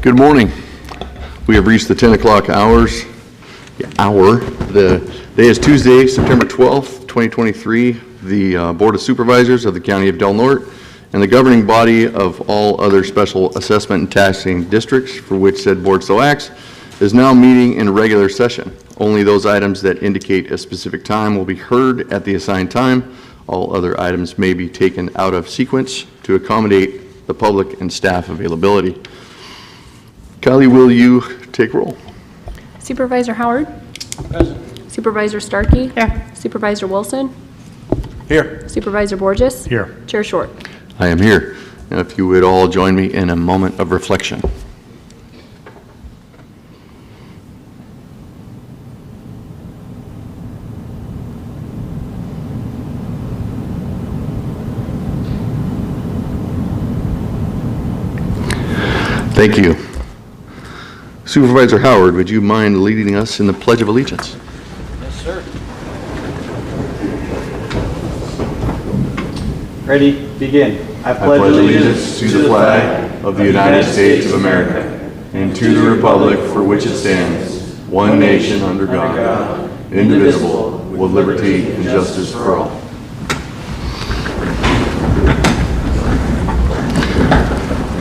Good morning. We have reached the 10 o'clock hours. The day is Tuesday, September 12th, 2023. The Board of Supervisors of the County of Del Norte and the governing body of all other special assessment and taxing districts for which said board so acts is now meeting in regular session. Only those items that indicate a specific time will be heard at the assigned time. All other items may be taken out of sequence to accommodate the public and staff availability. Kylie, will you take roll? Supervisor Howard? Present. Supervisor Starkey? Here. Supervisor Wilson? Here. Supervisor Borges? Here. Chair Short? I am here. Now, if you would all join me in a moment of reflection. Thank you. Supervisor Howard, would you mind leading us in the Pledge of Allegiance? Yes, sir. Ready, begin. I pledge allegiance to the flag of the United States of America and to the republic for which it stands, one nation under God, indivisible, with liberty and justice for all.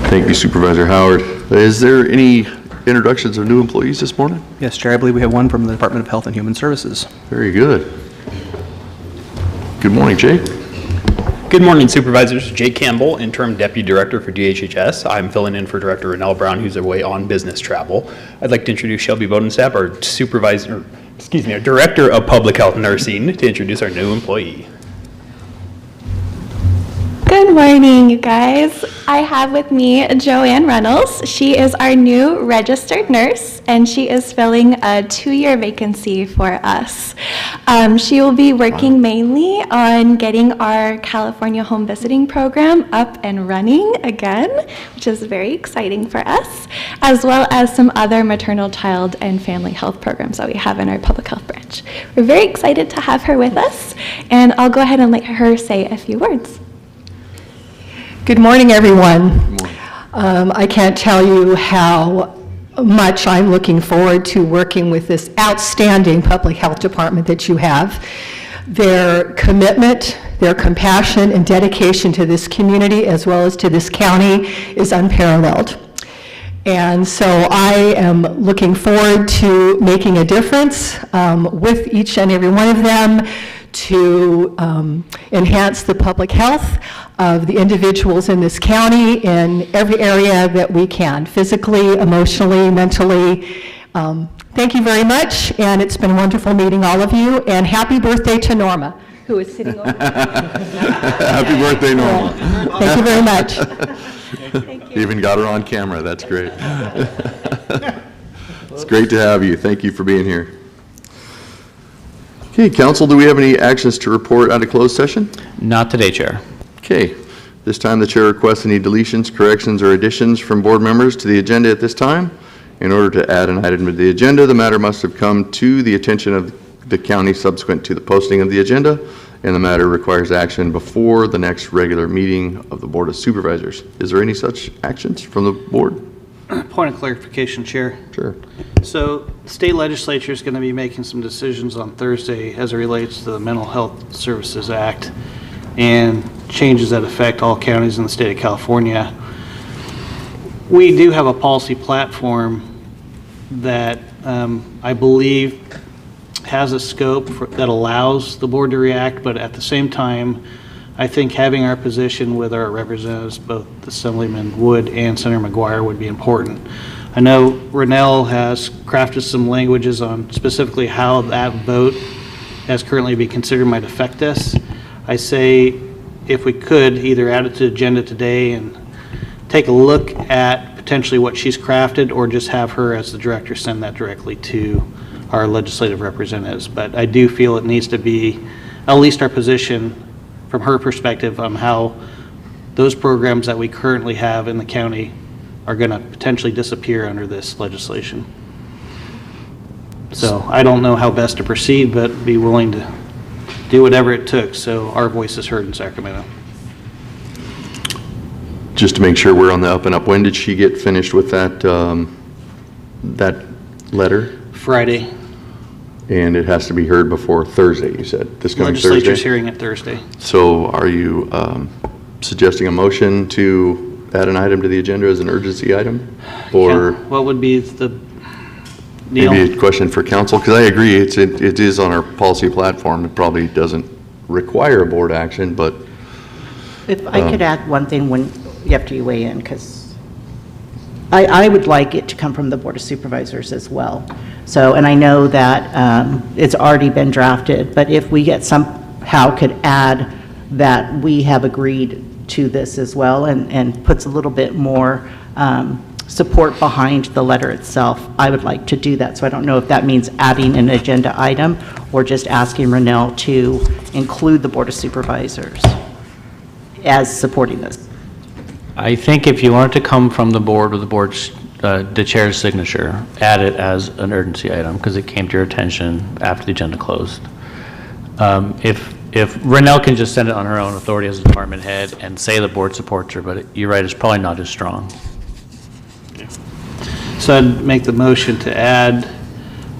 Thank you, Supervisor Howard. Is there any introductions of new employees this morning? Yes, Chair, I believe we have one from the Department of Health and Human Services. Very good. Good morning, Jake. Good morning, Supervisors. Jake Campbell, Interim Deputy Director for DHHS. I'm filling in for Director Rennell Brown, who's away on business travel. I'd like to introduce Shelby Bodensap, our Director of Public Health Nursing, to introduce our new employee. Good morning, you guys. I have with me Joanne Reynolds. She is our new registered nurse, and she is filling a 2-year vacancy for us. She will be working mainly on getting our California home visiting program up and running again, which is very exciting for us, as well as some other maternal, child, and family health programs that we have in our public health branch. We're very excited to have her with us, and I'll go ahead and let her say a few words. Good morning, everyone. I can't tell you how much I'm looking forward to working with this outstanding public health department that you have. Their commitment, their compassion, and dedication to this community as well as to this county is unparalleled. And so I am looking forward to making a difference with each and every one of them to enhance the public health of the individuals in this county in every area that we can, physically, emotionally, mentally. Thank you very much, and it's been wonderful meeting all of you, and happy birthday to Norma, who is sitting over there. Happy birthday, Norma. Thank you very much. Thank you. Even got her on camera. That's great. It's great to have you. Thank you for being here. Okay, Council, do we have any actions to report out of closed session? Not today, Chair. Okay, this time the chair requests any deletions, corrections, or additions from board members to the agenda at this time. In order to add an item to the agenda, the matter must have come to the attention of the county subsequent to the posting of the agenda, and the matter requires action before the next regular meeting of the Board of Supervisors. Is there any such actions from the board? Point of clarification, Chair. Sure. So the state legislature is going to be making some decisions on Thursday as it relates to the Mental Health Services Act and changes that affect all counties in the state of California. We do have a policy platform that I believe has a scope that allows the board to react, but at the same time, I think having our position with our representatives, both Assemblyman Wood and Senator McGuire, would be important. I know Rennell has crafted some languages on specifically how that vote, as currently be considered, might affect us. I say if we could either add it to the agenda today and take a look at potentially what she's crafted, or just have her as the director send that directly to our legislative representatives. But I do feel it needs to be at least our position from her perspective on how those programs that we currently have in the county are going to potentially disappear under this legislation. So I don't know how best to proceed, but be willing to do whatever it took so our voice is heard in Sacramento. Just to make sure we're on the up and up, when did she get finished with that, that letter? Friday. And it has to be heard before Thursday, you said, this coming Thursday? Legislature's hearing it Thursday. So are you suggesting a motion to add an item to the agenda as an urgency item? Or Yeah. What would be the deal? maybe a question for council? Because I agree, it is on our policy platform. It probably doesn't require a board action, but If I could add one thing when, after you weigh in, because I would like it to come from the Board of Supervisors as well. So, and I know that it's already been drafted, but if we get somehow could add that we have agreed to this as well, and puts a little bit more support behind the letter itself, I would like to do that. So I don't know if that means adding an agenda item or just asking Rennell to include the Board of Supervisors as supporting this. I think if you want it to come from the board with the board's, the chair's signature, add it as an urgency item because it came to your attention after the agenda closed. If Rennell can just send it on her own authority as a department head and say the board supports her, but you're right, it's probably not as strong. So I'd make the motion to add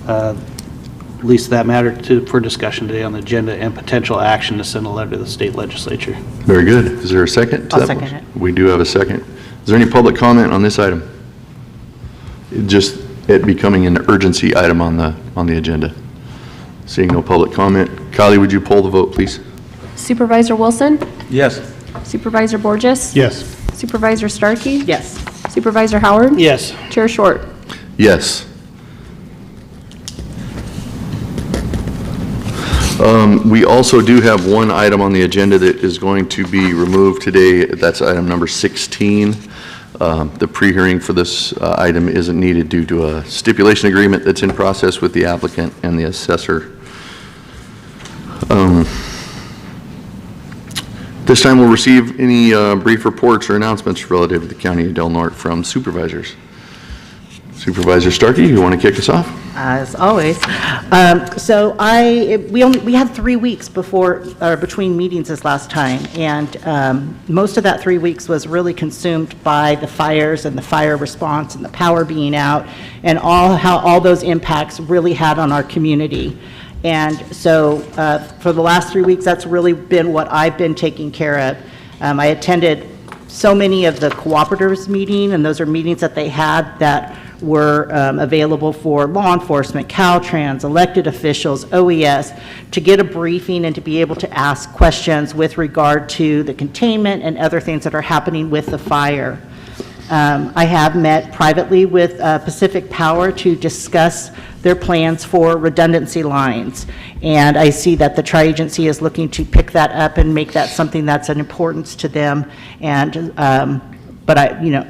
at least that matter for discussion today on the agenda and potential action to send a letter to the state legislature. very good. Is there a second to I'll that second motion? it. We do have a second. Is there any public comment on this item? Just it becoming an urgency item on the agenda. Seeing no public comment. Kylie, would you poll the vote, please? Supervisor Wilson? Yes. Supervisor Borges? Yes. Supervisor Starkey? Yes. Supervisor Howard? Yes. Chair Short? Yes. We also do have one item on the agenda that is going to be removed today. That's item number 16. The pre-hearing for this item isn't needed due to a stipulation agreement that's in process with the applicant and the assessor. This time we'll receive any brief reports or announcements relative to the County of Del Norte from supervisors. Supervisor Starkey, you want to kick us off? As always. So we had 3 weeks between meetings this last time, and most of that 3 weeks was really consumed by the fires and the fire response and the power being out and how all those impacts really had on our community. And so for the last 3 weeks, that's really been what I've been taking care of. I attended so many of the cooperatives meeting, and those are meetings that they had that were available for law enforcement, Caltrans, elected officials, OES, to get a briefing and to be able to ask questions with regard to the containment and other things that are happening with the fire. I have met privately with Pacific Power to discuss their plans for redundancy lines. And I see that the tri-agency is looking to pick that up and make that something that's an importance to them. And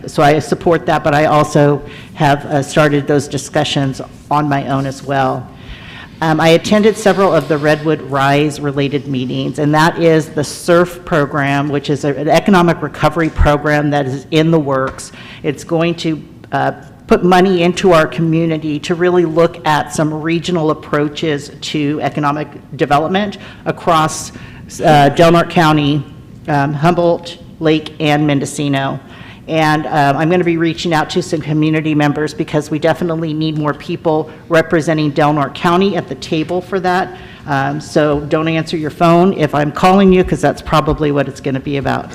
so I support that, but I also have started those discussions on my own as well. I attended several of the Redwood Rise related meetings, and that is the SURF program, which is an economic recovery program that is in the works. It's going to put money into our community to really look at some regional approaches to economic development across Del Norte County, Humboldt, Lake, and Mendocino. And I'm going to be reaching out to some community members because we definitely need more people representing Del Norte County at the table for that. So don't answer your phone if I'm calling you, because that's probably what it's going to be about.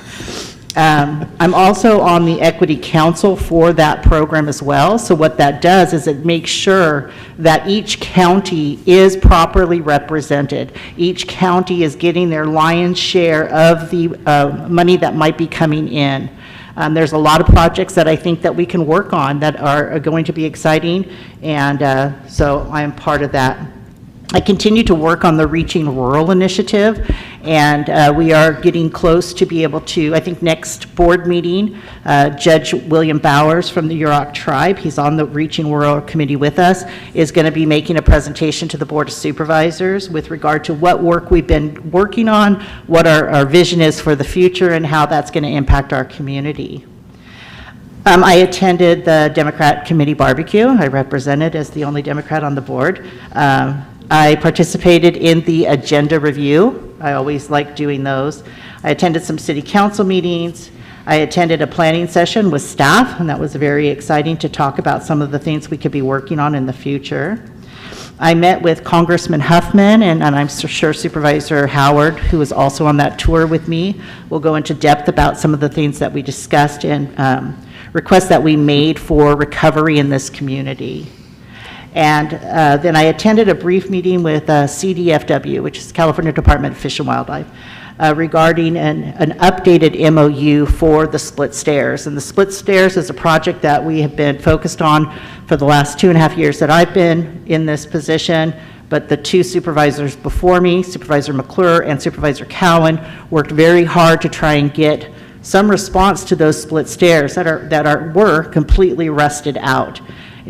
I'm also on the Equity Council for that program as well. So what that does is it makes sure that each county is properly represented. Each county is getting their lion's share of the money that might be coming in. There's a lot of projects that I think that we can work on that are going to be exciting, and so I am part of that. I continue to work on the Reaching Rural initiative, and we are getting close to be able to, I think next board meeting, Judge William Bowers from the Yurok tribe, he's on the Reaching Rural committee with us, is going to be making a presentation to the Board of Supervisors with regard to what work we've been working on, what our vision is for the future, and how that's going to impact our community. I attended the Democrat Committee Barbecue. I represented as the only Democrat on the board. I participated in the agenda review. I always like doing those. I attended some city council meetings. I attended a planning session with staff, and that was very exciting to talk about some of the things we could be working on in the future. I met with Congressman Huffman, and I'm sure Supervisor Howard, who was also on that tour with me, will go into depth about some of the things that we discussed and requests that we made for recovery in this community. And then I attended a brief meeting with CDFW, which is California Department of Fish and Wildlife, regarding an updated MOU for the split stairs. And the split stairs is a project that we have been focused on for the last 2.5 years that I've been in this position. But the two supervisors before me, Supervisor McClure and Supervisor Cowan, worked very hard to try and get some response to those split stairs that were completely rusted out.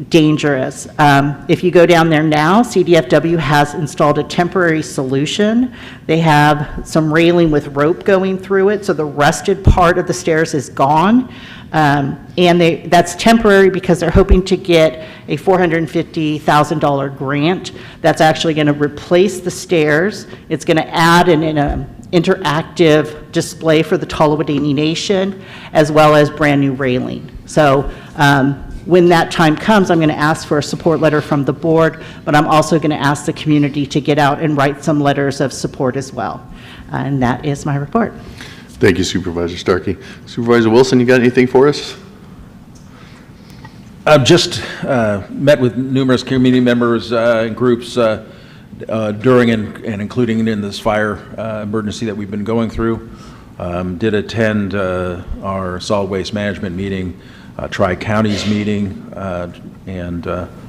Dangerous. If you go down there now, CDFW has installed a temporary solution. They have some railing with rope going through it, so the rusted part of the stairs is gone. And that's temporary because they're hoping to get a $450,000 grant that's actually going to replace the stairs. It's going to add an interactive display for the Tolowadini Nation, as well as brand new railing. So when that time comes, I'm going to ask for a support letter from the board, but I'm also going to ask the community to get out and write some letters of support as well. And that is my report. Thank you, Supervisor Starkey. Supervisor Wilson, you got anything for us? I've just met with numerous community members and groups during and including in this fire emergency that we've been going through. Did attend our solid waste management meeting, Tri-Counties meeting, and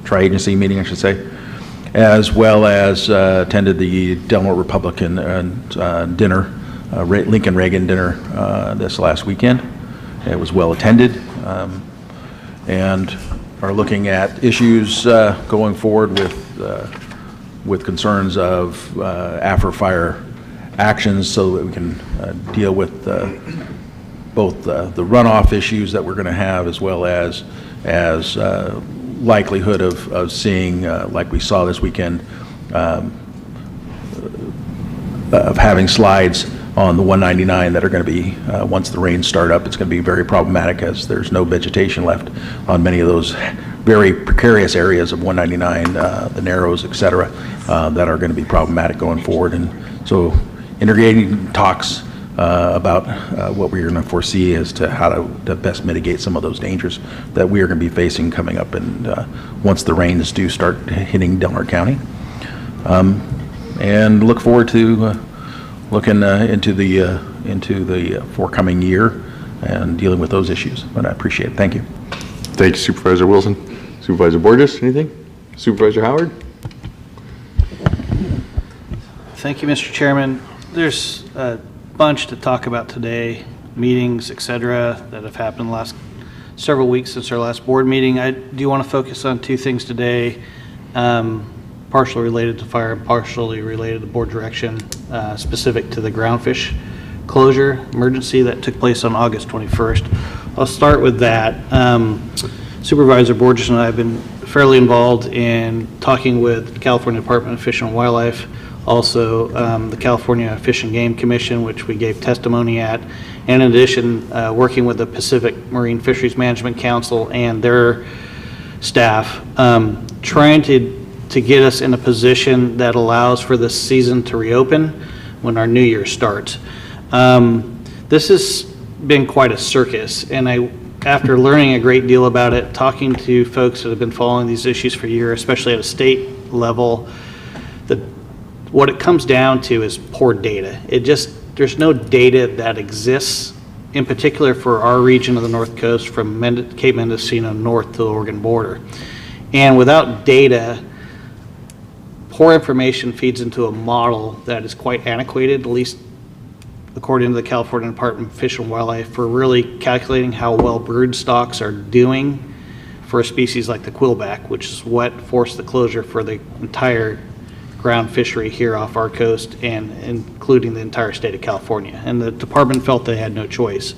Tri-Agency meeting, I should say, as well as attended the Del Norte Republican dinner, Lincoln Reagan dinner this last weekend. It was well attended, and are looking at issues going forward with concerns of after fire actions so that we can deal with both the runoff issues that we're going to have, as well as likelihood of seeing, like we saw this weekend, of having slides on the 199 that are going to be, once the rains start up, it's going to be very problematic as there's no vegetation left on many of those very precarious areas of 199, the narrows, et cetera, that are going to be problematic going forward. And so integrating talks about what we're going to foresee as to how to best mitigate some of those dangers that we are going to be facing coming up, and once the rains do start hitting Del Norte County. And look forward to looking into the forthcoming year and dealing with those issues. But I appreciate it. Thank you. Thank you, Supervisor Wilson. Supervisor Borges, anything? Supervisor Howard? Thank you, Mr. Chairman. There's a bunch to talk about today, meetings, et cetera, that have happened the last several weeks since our last board meeting. I do want to focus on two things today, partially related to fire and partially related to board direction, specific to the groundfish closure emergency that took place on August 21st. I'll start with that. Supervisor Borges and I have been fairly involved in talking with the California Department of Fish and Wildlife Also, the California Fish and Game Commission, which we gave testimony at. And in addition, working with the Pacific Marine Fisheries Management Council and their staff, trying to get us in a position that allows for the season to reopen when our new year starts. This has been quite a circus, and after learning a great deal about it, talking to folks that have been following these issues for years, especially at a state level, what it comes down to is poor data. There's no data that exists, in particular for our region of the North Coast from Cape Mendocino north to the Oregon border. And without data, poor information feeds into a model that is quite antiquated, at least according to the California Department of Fish and Wildlife, for really calculating how well brood stocks are doing for a species like the quillback, which is what forced the closure for the entire ground fishery here off our coast and including the entire state of California. And the department felt they had no choice.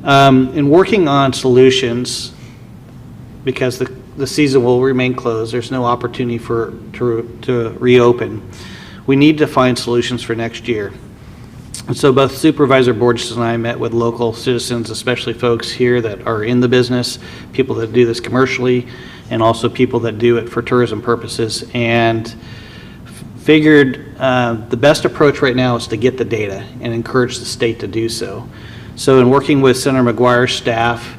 In working on solutions, because the season will remain closed, there's no opportunity to reopen, we need to find solutions for next year. And so both Supervisor Borges and I met with local citizens, especially folks here that are in the business, people that do this commercially, and also people that do it for tourism purposes, and figured the best approach right now is to get the data and encourage the state to do so. So in working with Senator McGuire's staff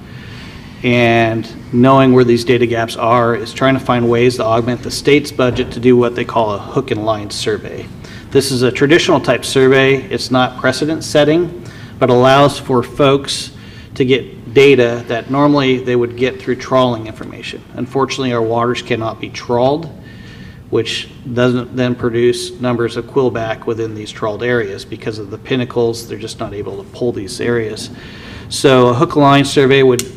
and knowing where these data gaps are, is trying to find ways to augment the state's budget to do what they call a hook and line survey. This is a traditional type survey. It's not precedent setting, but allows for folks to get data that normally they would get through trawling information. Unfortunately, our waters cannot be trawled, which doesn't then produce numbers of quillback within these trawled areas because of the pinnacles. They're just not able to pull these areas. So a hook line survey would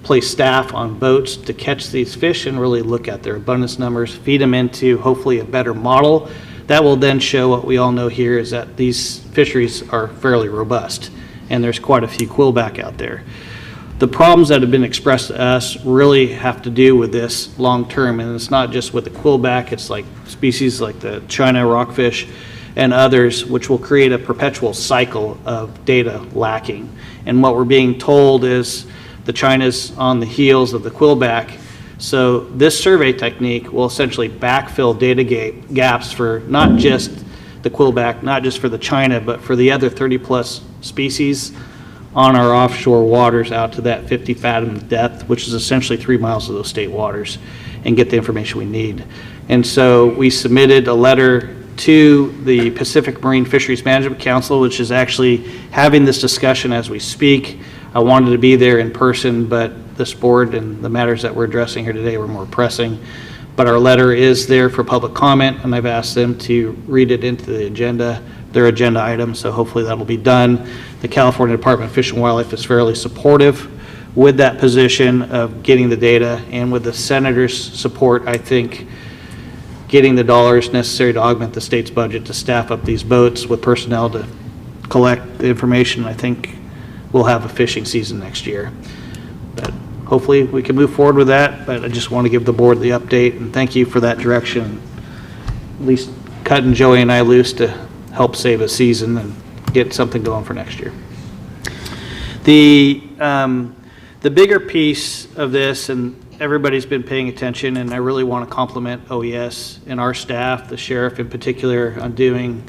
place staff on boats to catch these fish and really look at their abundance numbers, feed them into hopefully a better model. That will then show what we all know here is that these fisheries are fairly robust and there's quite a few quillback out there. The problems that have been expressed to us really have to do with this long term, and it's not just with the quillback, it's like species like the China rockfish and others, which will create a perpetual cycle of data lacking. And what we're being told is the China's on the heels of the quillback. So this survey technique will essentially backfill data gaps for not just the quillback, not just for the China, but for the other 30 plus species on our offshore waters out to that 50 fathom depth, which is essentially 3 miles of those state waters, and get the information we need. And so we submitted a letter to the Pacific Marine Fisheries Management Council, which is actually having this discussion as we speak. I wanted to be there in person, but this board and the matters that we're addressing here today were more pressing. But our letter is there for public comment, and I've asked them to read it into the agenda, their agenda item, so hopefully that'll be done. The California Department of Fish and Wildlife is fairly supportive with that position of getting the data, and with the senator's support, I think getting the dollars necessary to augment the state's budget to staff up these boats with personnel to collect the information, I think we'll have a fishing season next year. But hopefully we can move forward with that, but I just want to give the board the update and thank you for that direction, at least cutting Joey and I loose to help save a season and get something going for next year. The bigger piece of this, and everybody's been paying attention, and I really want to compliment OES and our staff, the sheriff in particular, on doing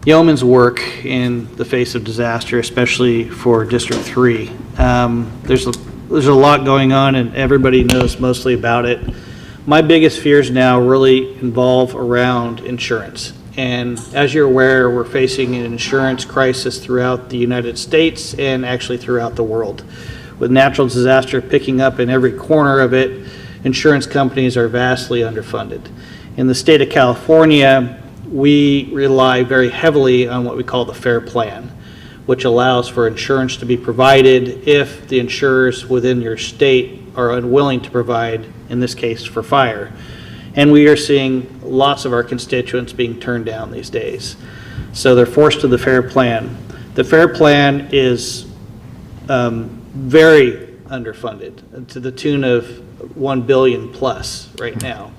yeoman's work in the face of disaster, especially for District 3. There's a lot going on, and everybody knows mostly about it. My biggest fears now really involve around insurance. And as you're aware, we're facing an insurance crisis throughout the United States and actually throughout the world. With natural disaster picking up in every corner of it, insurance companies are vastly underfunded. In the state of California, we rely very heavily on what we call the FAIR Plan, which allows for insurance to be provided if the insurers within your state are unwilling to provide, in this case for fire. And we are seeing lots of our constituents being turned down these days. So they're forced to the FAIR Plan. The FAIR Plan is very underfunded to the tune of $1 billion plus right now.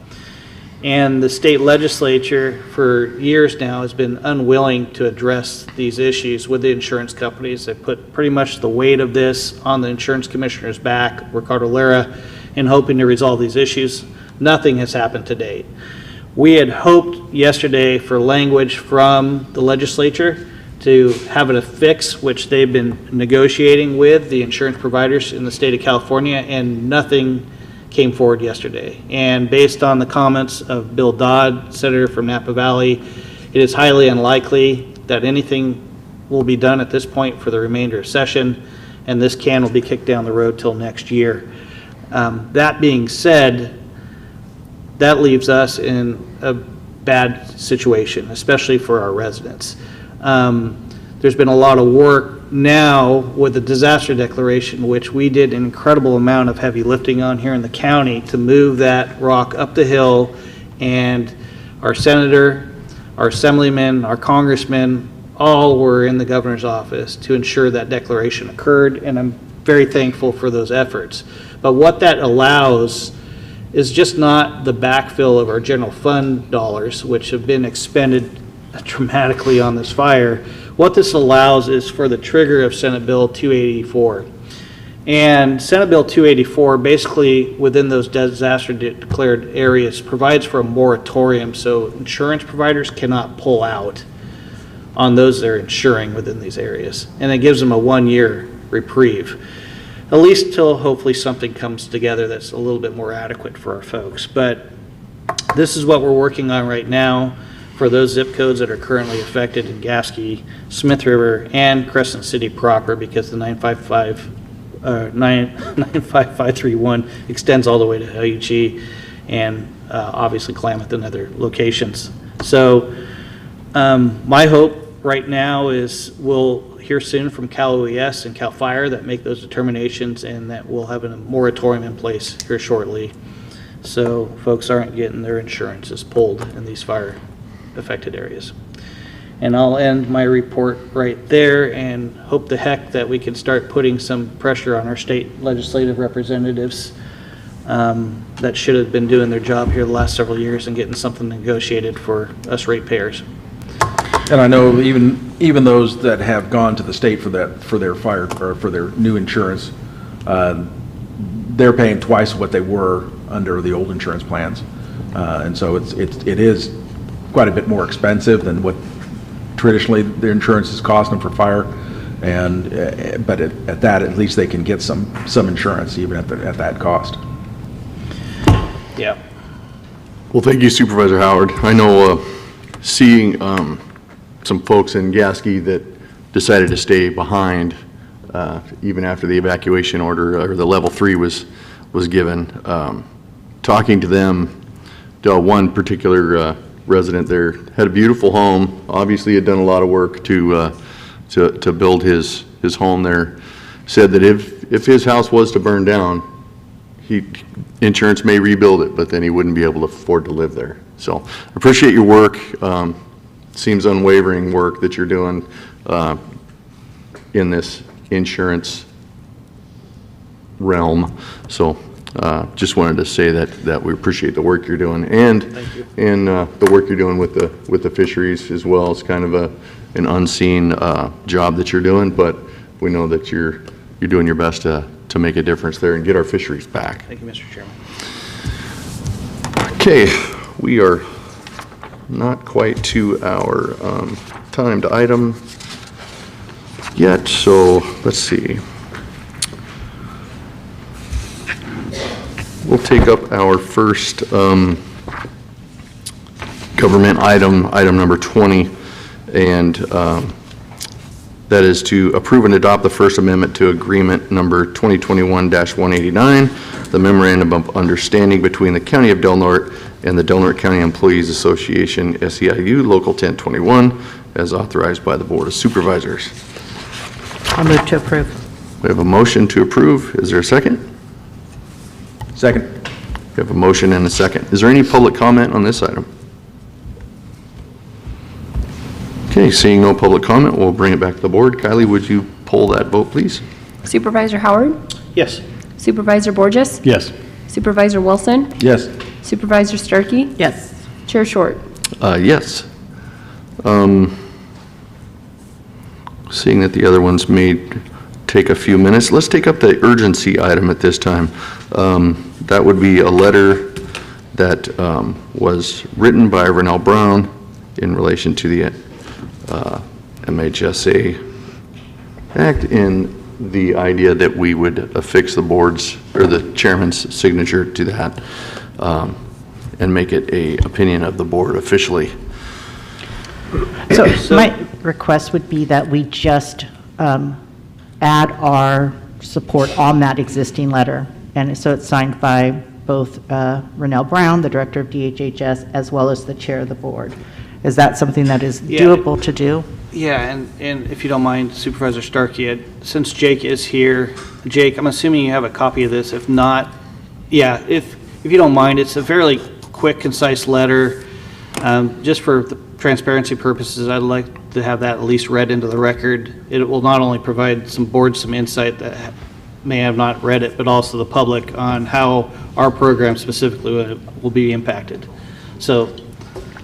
And the state legislature for years now has been unwilling to address these issues with the insurance companies. They put pretty much the weight of this on the insurance commissioner's back, Ricardo Lara, in hoping to resolve these issues. Nothing has happened to date. We had hoped yesterday for language from the legislature to have it a fix, which they've been negotiating with the insurance providers in the state of California, and nothing came forward yesterday. And based on the comments of Bill Dodd, Senator from Napa Valley, it is highly unlikely that anything will be done at this point for the remainder of session, and this can will be kicked down the road till next year. That being said, that leaves us in a bad situation, especially for our residents. There's been a lot of work now with the disaster declaration, which we did an incredible amount of heavy lifting on here in the county to move that rock up the hill, and our senator, our assemblyman, our congressman, all were in the governor's office to ensure that declaration occurred, and I'm very thankful for those efforts. But what that allows is just not the backfill of our general fund dollars, which have been expended dramatically on this fire. What this allows is for the trigger of Senate Bill 284. And Senate Bill 284, basically within those disaster declared areas, provides for a moratorium so insurance providers cannot pull out on those they're insuring within these areas. And it gives them a 1-year reprieve, at least till hopefully something comes together that's a little bit more adequate for our folks. But this is what we're working on right now for those zip codes that are currently affected in Gasky, Smith River, and Crescent City proper, because the 95531 extends all the way to Hauichi and obviously Klamath and other locations. So my hope right now is we'll hear soon from Cal OES and Cal Fire that make those determinations, and that we'll have a moratorium in place here shortly, so folks aren't getting their insurances pulled in these fire affected areas. And I'll end my report right there and hope the heck that we can start putting some pressure on our state legislative representatives that should have been doing their job here the last several years and getting something negotiated for us ratepayers. And I know even those that have gone to the state for their fire, or for their new insurance, they're paying twice what they were under the old insurance plans. And so it is quite a bit more expensive than what traditionally their insurance is costing them for fire, and but at that, at least they can get some insurance even at that cost. Yeah. Well, thank you, Supervisor Howard. I know seeing some folks in Gasky that decided to stay behind even after the evacuation order or the level 3 was given. Talking to them, one particular resident there had a beautiful home, obviously had done a lot of work to build his home there, said that if his house was to burn down, insurance may rebuild it, but then he wouldn't be able to afford to live there. So appreciate your work. Seems unwavering work that you're doing in this insurance realm. So just wanted to say that we appreciate the work you're doing, and the work you're doing with the fisheries as well. It's kind of an unseen job that you're doing, but we know that you're doing your best to make a difference there and get our fisheries back. Thank you, Mr. Chairman. Okay, we are not quite to our timed item yet, so let's see. We'll take up our first government item number 20, and that is to approve and adopt the First Amendment to Agreement number 2021-189, the Memorandum of Understanding between the County of Del Norte and the Del Norte County Employees Association, SEIU, Local 1021, as authorized by the Board of Supervisors. I'll move to approve. We have a motion to approve. Is there a second? Second. We have a motion and a second. Is there any public comment on this item? Okay, seeing no public comment, we'll bring it back to the board. Kylie, would you poll that vote, please? Supervisor Howard? Yes. Supervisor Borges? Yes. Supervisor Wilson? Yes. Supervisor Starkey? Yes. Chair Short. Yes. Seeing that the other ones may take a few minutes, let's take up the urgency item at this time. That would be a letter that was written by Rennell Brown in relation to the MHSA Act, in the idea that we would affix the board's or the chairman's signature to that and make it a opinion of the board officially. So my request would be that we just add our support on that existing letter. And so it's signed by both Rennell Brown, the director of DHHS, as well as the chair of the board. Is that something that is doable to do? Yeah, and if you don't mind, Supervisor Starkey, since Jake is here, Jake, I'm assuming you have a copy of this. If not, yeah, if you don't mind, it's a fairly quick, concise letter. Just for the transparency purposes, I'd like to have that at least read into the record. It will not only provide some boards some insight that may have not read it, but also the public on how our program specifically will be impacted. So,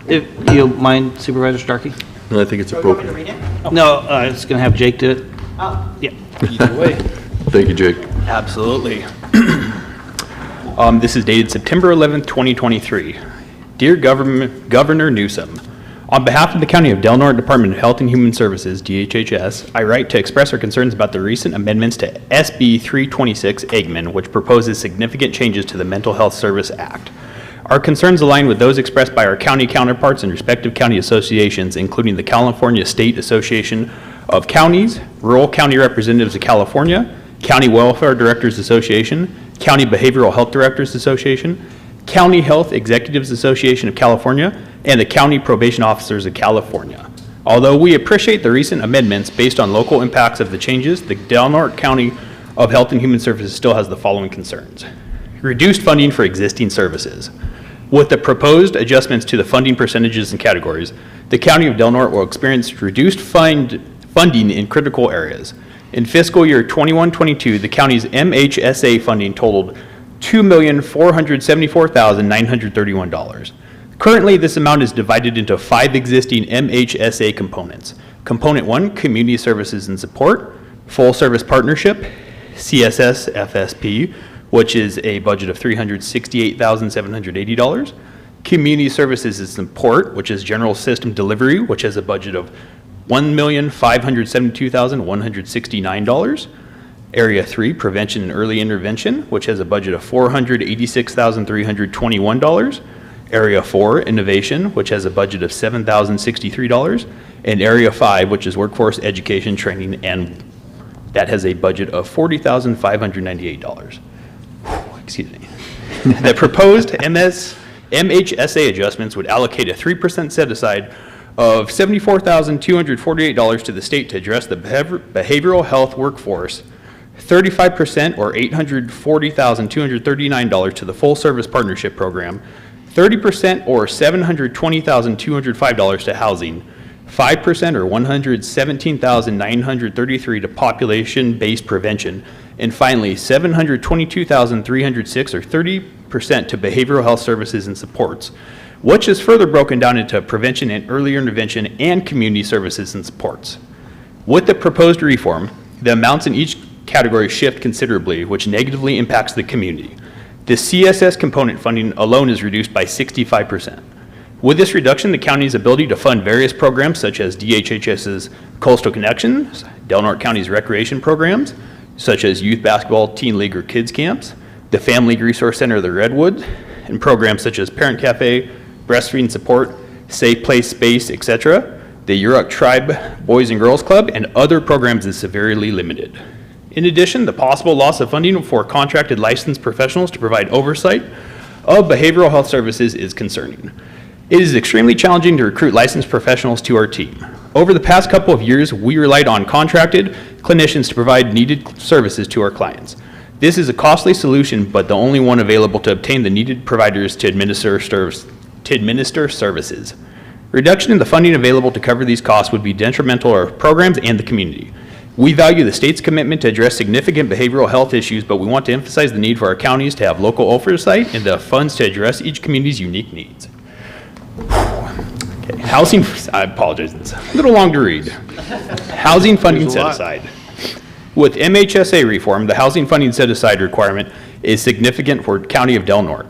if you mind, Supervisor Starkey? No, I think it's appropriate. No, it's going to have Jake do it. Oh. Yeah. Either way. Thank you, Jake. Absolutely. This is dated September 11th, 2023. Dear Governor Newsom, on behalf of the County of Del Norte Department of Health and Human Services, DHHS, I write to express our concerns about the recent amendments to SB 326 Eggman, which proposes significant changes to the Mental Health Service Act. Our concerns align with those expressed by our county counterparts and respective county associations, including the California State Association of Counties, Rural County Representatives of California, County Welfare Directors Association, County Behavioral Health Directors Association, County Health Executives Association of California, and the County Probation Officers of California. Although we appreciate the recent amendments based on local impacts of the changes, the Del Norte County of Health and Human Services still has the following concerns. Reduced funding for existing services. With the proposed adjustments to the funding percentages and categories, the County of Del Norte will experience reduced funding in critical areas. In fiscal year 21-22, the county's MHSA funding totaled $2,474,931. Currently, this amount is divided into 5 existing MHSA components. Component 1, Community Services and Support, Full Service Partnership, CSS FSP, which is a budget of $368,780. Community Services and Support, which is General System Delivery, which has a budget of $1,572,169. Area 3, Prevention and Early Intervention, which has a budget of $486,321. Area 4, Innovation, which has a budget of $7,063. And Area 5, which is Workforce Education Training, and that has a budget of $40,598. Excuse me. The proposed MHSA adjustments would allocate a 3% set aside of $74,248 to the state to address the behavioral health workforce, 35% or $840,239 to the Full Service Partnership Program, 30% or $720,205 to housing, 5% or $117,933 to population-based prevention, and finally $722,306 or 30% to behavioral health services and supports, which is further broken down into prevention and early intervention and community services and supports. With the proposed reform, the amounts in each category shift considerably, which negatively impacts the community. The CSS component funding alone is reduced by 65%. With this reduction, the county's ability to fund various programs such as DHHS's Coastal Connections, Del Norte County's recreation programs, such as youth basketball, teen league, or kids camps, the Family Resource Center of the Redwoods, and programs such as Parent Cafe, Breastfeeding Support, Safe Place Space, etc., the Yurok Tribe Boys and Girls Club, and other programs is severely limited. In addition, the possible loss of funding for contracted licensed professionals to provide oversight of behavioral health services is concerning. It is extremely challenging to recruit licensed professionals to our team. Over the past couple of years, we relied on contracted clinicians to provide needed services to our clients. This is a costly solution, but the only one available to obtain the needed providers to administer services. Reduction in the funding available to cover these costs would be detrimental to our programs and the community. We value the state's commitment to address significant behavioral health issues, but we want to emphasize the need for our counties to have local oversight and the funds to address each community's unique needs. Housing, I apologize, it's a little long to read. Housing funding There's a set lot. aside. With MHSA reform, the housing funding set aside requirement is significant for County of Del Norte.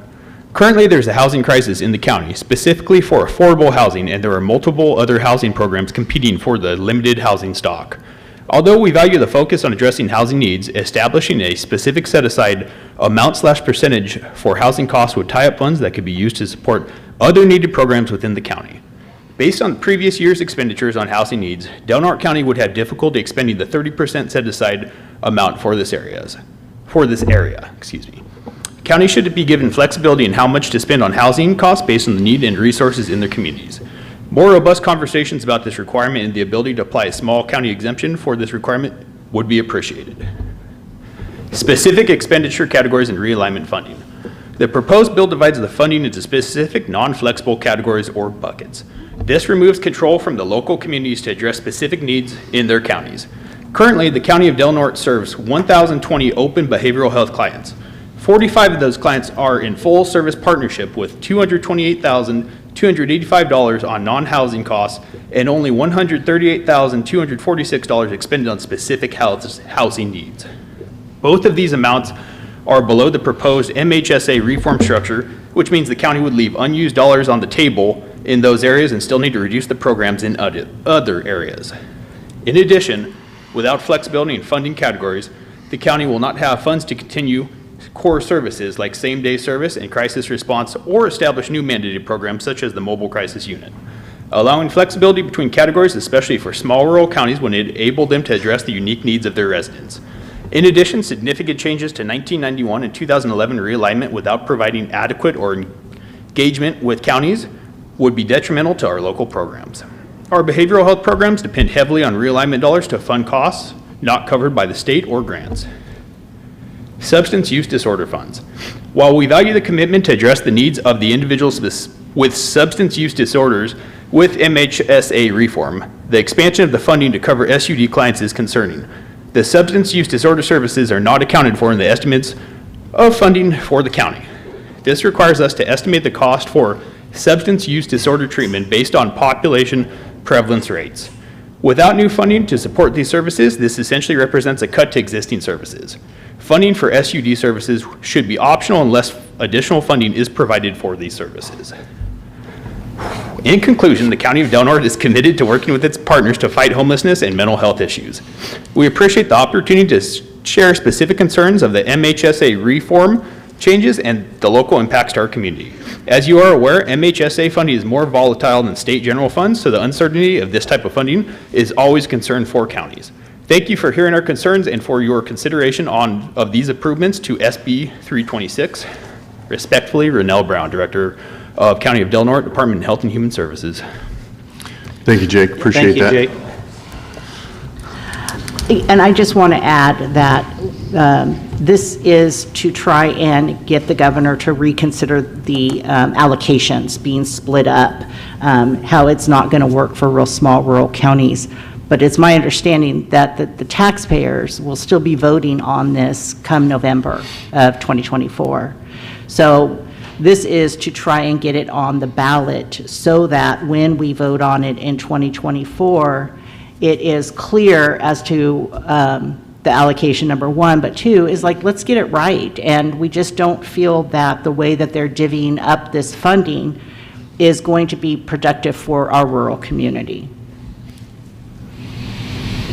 Currently, there's a housing crisis in the county, specifically for affordable housing, and there are multiple other housing programs competing for the limited housing stock. Although we value the focus on addressing housing needs, establishing a specific set-aside amount/percentage for housing costs would tie up funds that could be used to support other needed programs within the county. Based on previous year's expenditures on housing needs, Del Norte County would have difficulty expending the 30% set-aside amount for this area. County should be given flexibility in how much to spend on housing costs based on the need and resources in their communities. More robust conversations about this requirement and the ability to apply a small county exemption for this requirement would be appreciated. Specific expenditure categories and realignment funding. The proposed bill divides the funding into specific non-flexible categories or buckets. This removes control from the local communities to address specific needs in their counties. Currently, the County of Del Norte serves 1,020 open behavioral health clients. 45 of those clients are in full service partnership with $228,285 on non-housing costs and only $138,246 expended on specific housing needs. Both of these amounts are below the proposed MHSA reform structure, which means the county would leave unused dollars on the table in those areas and still need to reduce the programs in other areas. In addition, without flexibility in funding categories, the county will not have funds to continue core services like same-day service and crisis response or establish new mandated programs such as the mobile crisis unit. Allowing flexibility between categories, especially for small rural counties, would enable them to address the unique needs of their residents. In addition, significant changes to 1991 and 2011 realignment without providing adequate or engagement with counties would be detrimental to our local programs. Our behavioral health programs depend heavily on realignment dollars to fund costs not covered by the state or grants. Substance use disorder funds. While we value the commitment to address the needs of the individuals with substance use disorders with MHSA reform, the expansion of the funding to cover SUD clients is concerning. The substance use disorder services are not accounted for in the estimates of funding for the county. This requires us to estimate the cost for substance use disorder treatment based on population prevalence rates. Without new funding to support these services, this essentially represents a cut to existing services. Funding for SUD services should be optional unless additional funding is provided for these services. In conclusion, the County of Del Norte is committed to working with its partners to fight homelessness and mental health issues. We appreciate the opportunity to share specific concerns of the MHSA reform changes and the local impacts to our community. As you are aware, MHSA funding is more volatile than state general funds, so the uncertainty of this type of funding is always a concern for counties. Thank you for hearing our concerns and for your consideration of these improvements to SB 326. Respectfully, Renell Brown, Director of County of Del Norte, Department of Health and Human Services. Thank you, Jake. Appreciate that. Thank you, Jake. And I just want to add that this is to try and get the governor to reconsider the allocations being split up, how it's not going to work for real small rural counties. But it's my understanding that the taxpayers will still be voting on this come November of 2024. So this is to try and get it on the ballot so that when we vote on it in 2024, it is clear as to the allocation, number one, but two is like, let's get it right. And we just don't feel that the way that they're divvying up this funding is going to be productive for our rural community.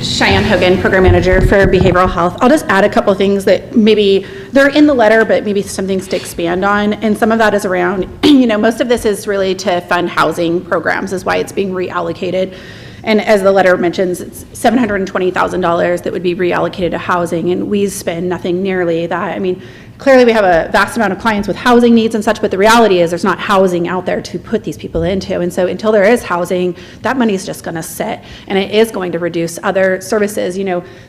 Cheyenne Hogan, Program Manager for Behavioral Health. I'll just add a couple things that maybe they're in the letter, but maybe some things to expand on. And some of that is around, most of this is really to fund housing programs is why it's being reallocated. And as the letter mentions, it's $720,000 that would be reallocated to housing, and we spend nothing nearly that. I mean, clearly we have a vast amount of clients with housing needs and such, but the reality is there's not housing out there to put these people into. And so until there is housing, that money is just going to sit, and it is going to reduce other services.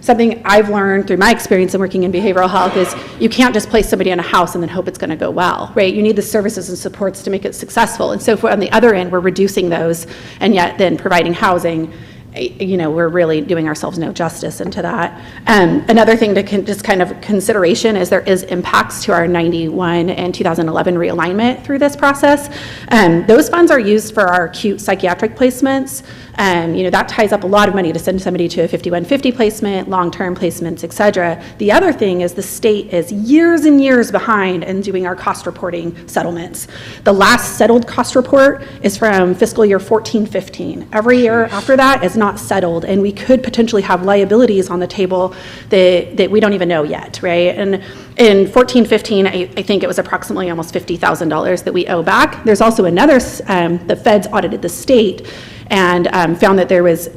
Something I've learned through my experience in working in behavioral health is you can't just place somebody in a house and then hope it's going to go well, right? You need the services and supports to make it successful. And so on the other end, we're reducing those and yet then providing housing. we're really doing ourselves no justice into that. Another thing to just kind of consideration is there is impacts to our 91 and 2011 realignment through this process. Those funds are used for our acute psychiatric placements. That ties up a lot of money to send somebody to a 5150 placement, long-term placements, et cetera. The other thing is the state is years and years behind in doing our cost reporting settlements. The last settled cost report is from fiscal year 14-15. Every year after that is not settled, and we could potentially have liabilities on the table that we don't even know yet, right? And in 14-15, I think it was approximately almost $50,000 that we owe back. There's also another, the feds audited the state and found that there was,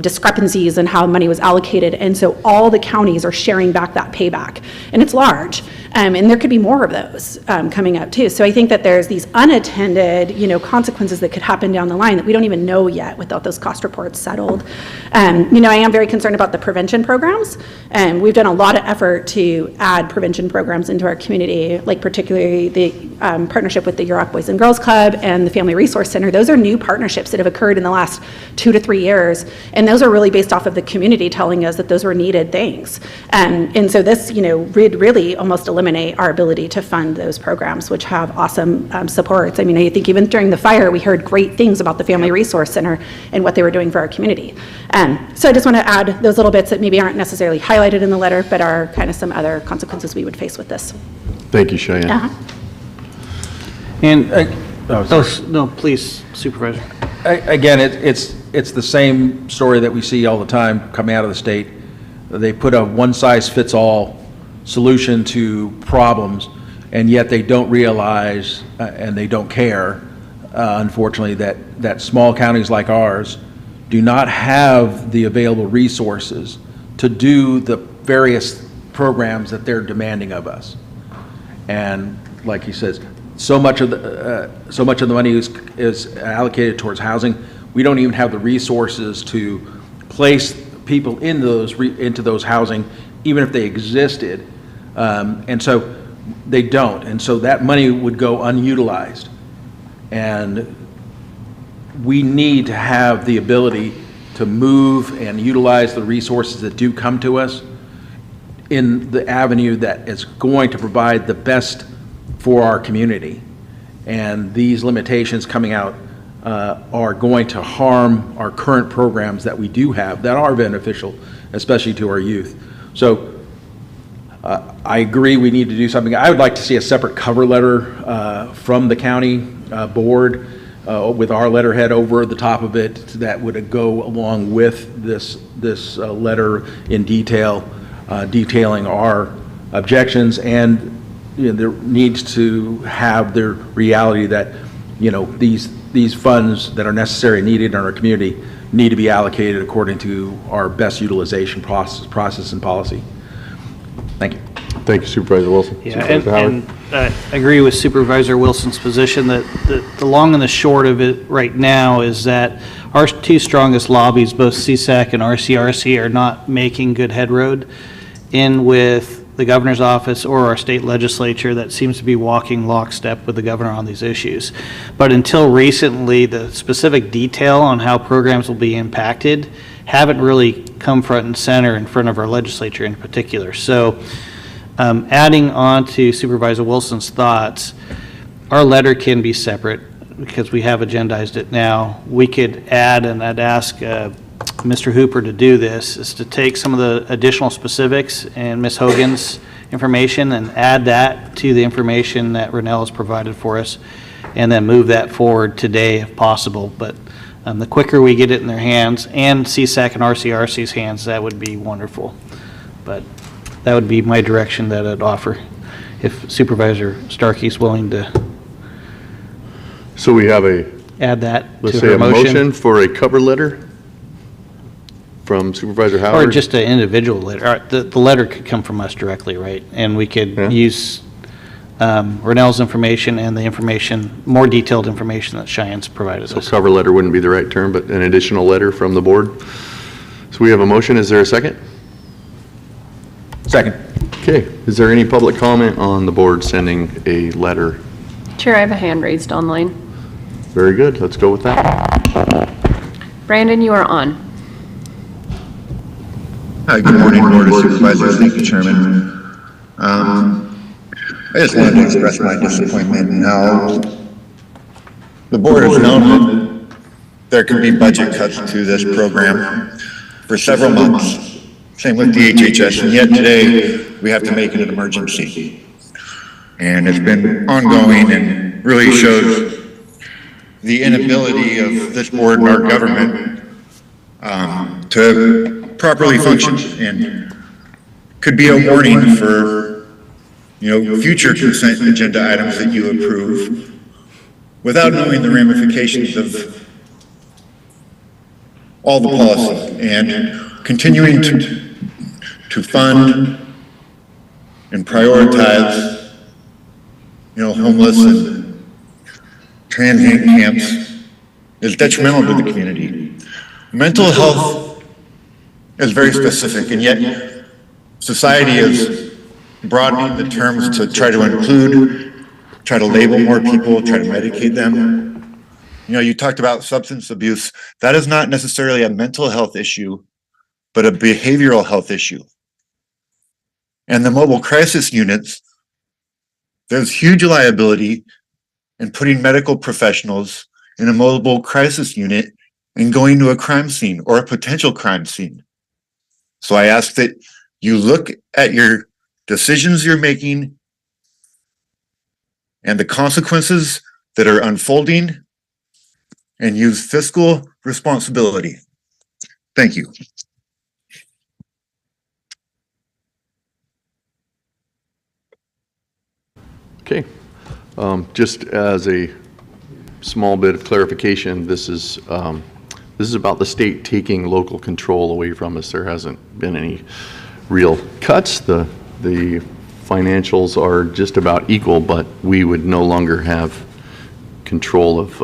discrepancies in how money was allocated, and so all the counties are sharing back that payback, and it's large, and there could be more of those coming up too. So I think that there's these unattended, consequences that could happen down the line that we don't even know yet without those cost reports settled. I am very concerned about the prevention programs, and we've done a lot of effort to add prevention programs into our community, like particularly the partnership with the Yurok Boys and Girls Club and the Family Resource Center. Those are new partnerships that have occurred in the last 2 to 3 years, and those are really based off of the community telling us that those were needed things. And so this, would really almost eliminate our ability to fund those programs, which have awesome supports. I mean, I think even during the fire, we heard great things about the Family Resource Center and what they were doing for our community. So I just want to add those little bits that maybe aren't necessarily highlighted in the letter, but are kind of some other consequences we would face with this. Thank you, Cheyenne. And, no, please, Supervisor. Again, it's the same story that we see all the time coming out of the state. They put a one-size-fits-all solution to problems, and yet they don't realize and they don't care, unfortunately, that small counties like ours do not have the available resources to do the various programs that they're demanding of us. And like he says, so much of the money is allocated towards housing. We don't even have the resources to place people in into those housing, even if they existed. And so they don't. And so that money would go unutilized. And we need to have the ability to move and utilize the resources that do come to us in the avenue that is going to provide the best for our community. And these limitations coming out are going to harm our current programs that we do have that are beneficial, especially to our youth. So I agree we need to do something. I would like to see a separate cover letter from the county board with our letterhead over the top of it that would go along with this letter in detail, detailing our objections, and there needs to have the reality that these funds that are necessary and needed in our community need to be allocated according to our best utilization process and policy. Thank you. Thank you, Supervisor Wilson. Yeah, Supervisor Howard. and I agree with Supervisor Wilson's position that the long and the short of it right now is that our two strongest lobbies, both CSAC and RCRC, are not making good headroad in with the governor's office or our state legislature that seems to be walking lockstep with the governor on these issues. But until recently, the specific detail on how programs will be impacted haven't really come front and center in front of our legislature in particular. So adding on to Supervisor Wilson's thoughts, our letter can be separate because we have agendized it now. We could add, and I'd ask Mr. Hooper to do this, is to take some of the additional specifics and Ms. Hogan's information and add that to the information that Renell has provided for us, and then move that forward today if possible. But the quicker we get it in their hands, and CSAC and RCRC's hands, that would be wonderful. But that would be my direction that I'd offer, if Supervisor Starkey's willing to So we have add that let's to say her a motion for a cover letter from Supervisor Howard? Or just an individual letter. The letter could come from us directly, right? And we could use Renell's information and the information, more detailed information that Cheyenne's provided us. So cover letter wouldn't be the right term, but an additional letter from the board. So we have a motion. Is there a second? Second. Okay. Is there any public comment on the board sending a letter? Chair, I have a hand raised online. Very good. Let's go with that. Brandon, you are on. Hi, good morning, Board of Supervisors. Thank you, Chairman. I just wanted to express my disappointment in how the board has known that there could be budget cuts to this program for several months. Same with DHHS, and yet today we have to make it an emergency. And it's been ongoing and really shows the inability of this board and our government to properly function, and could be a warning for, future consent agenda items that you approve without knowing the ramifications of all the policy, and continuing to fund and prioritize, homeless and transient camps is detrimental to the community. Mental health is very specific, and yet society is broadening the terms to try to include, try to label more people, try to medicate them. You talked about substance abuse. That is not necessarily a mental health issue, but a behavioral health issue. And the mobile crisis units, there's huge liability in putting medical professionals in a mobile crisis unit and going to a crime scene or a potential crime scene. So I ask that you look at your decisions you're making and the consequences that are unfolding and use fiscal responsibility. Thank you. Okay. Just as a small bit of clarification, this is about the state taking local control away from us. There hasn't been any real cuts. The financials are just about equal, but we would no longer have control of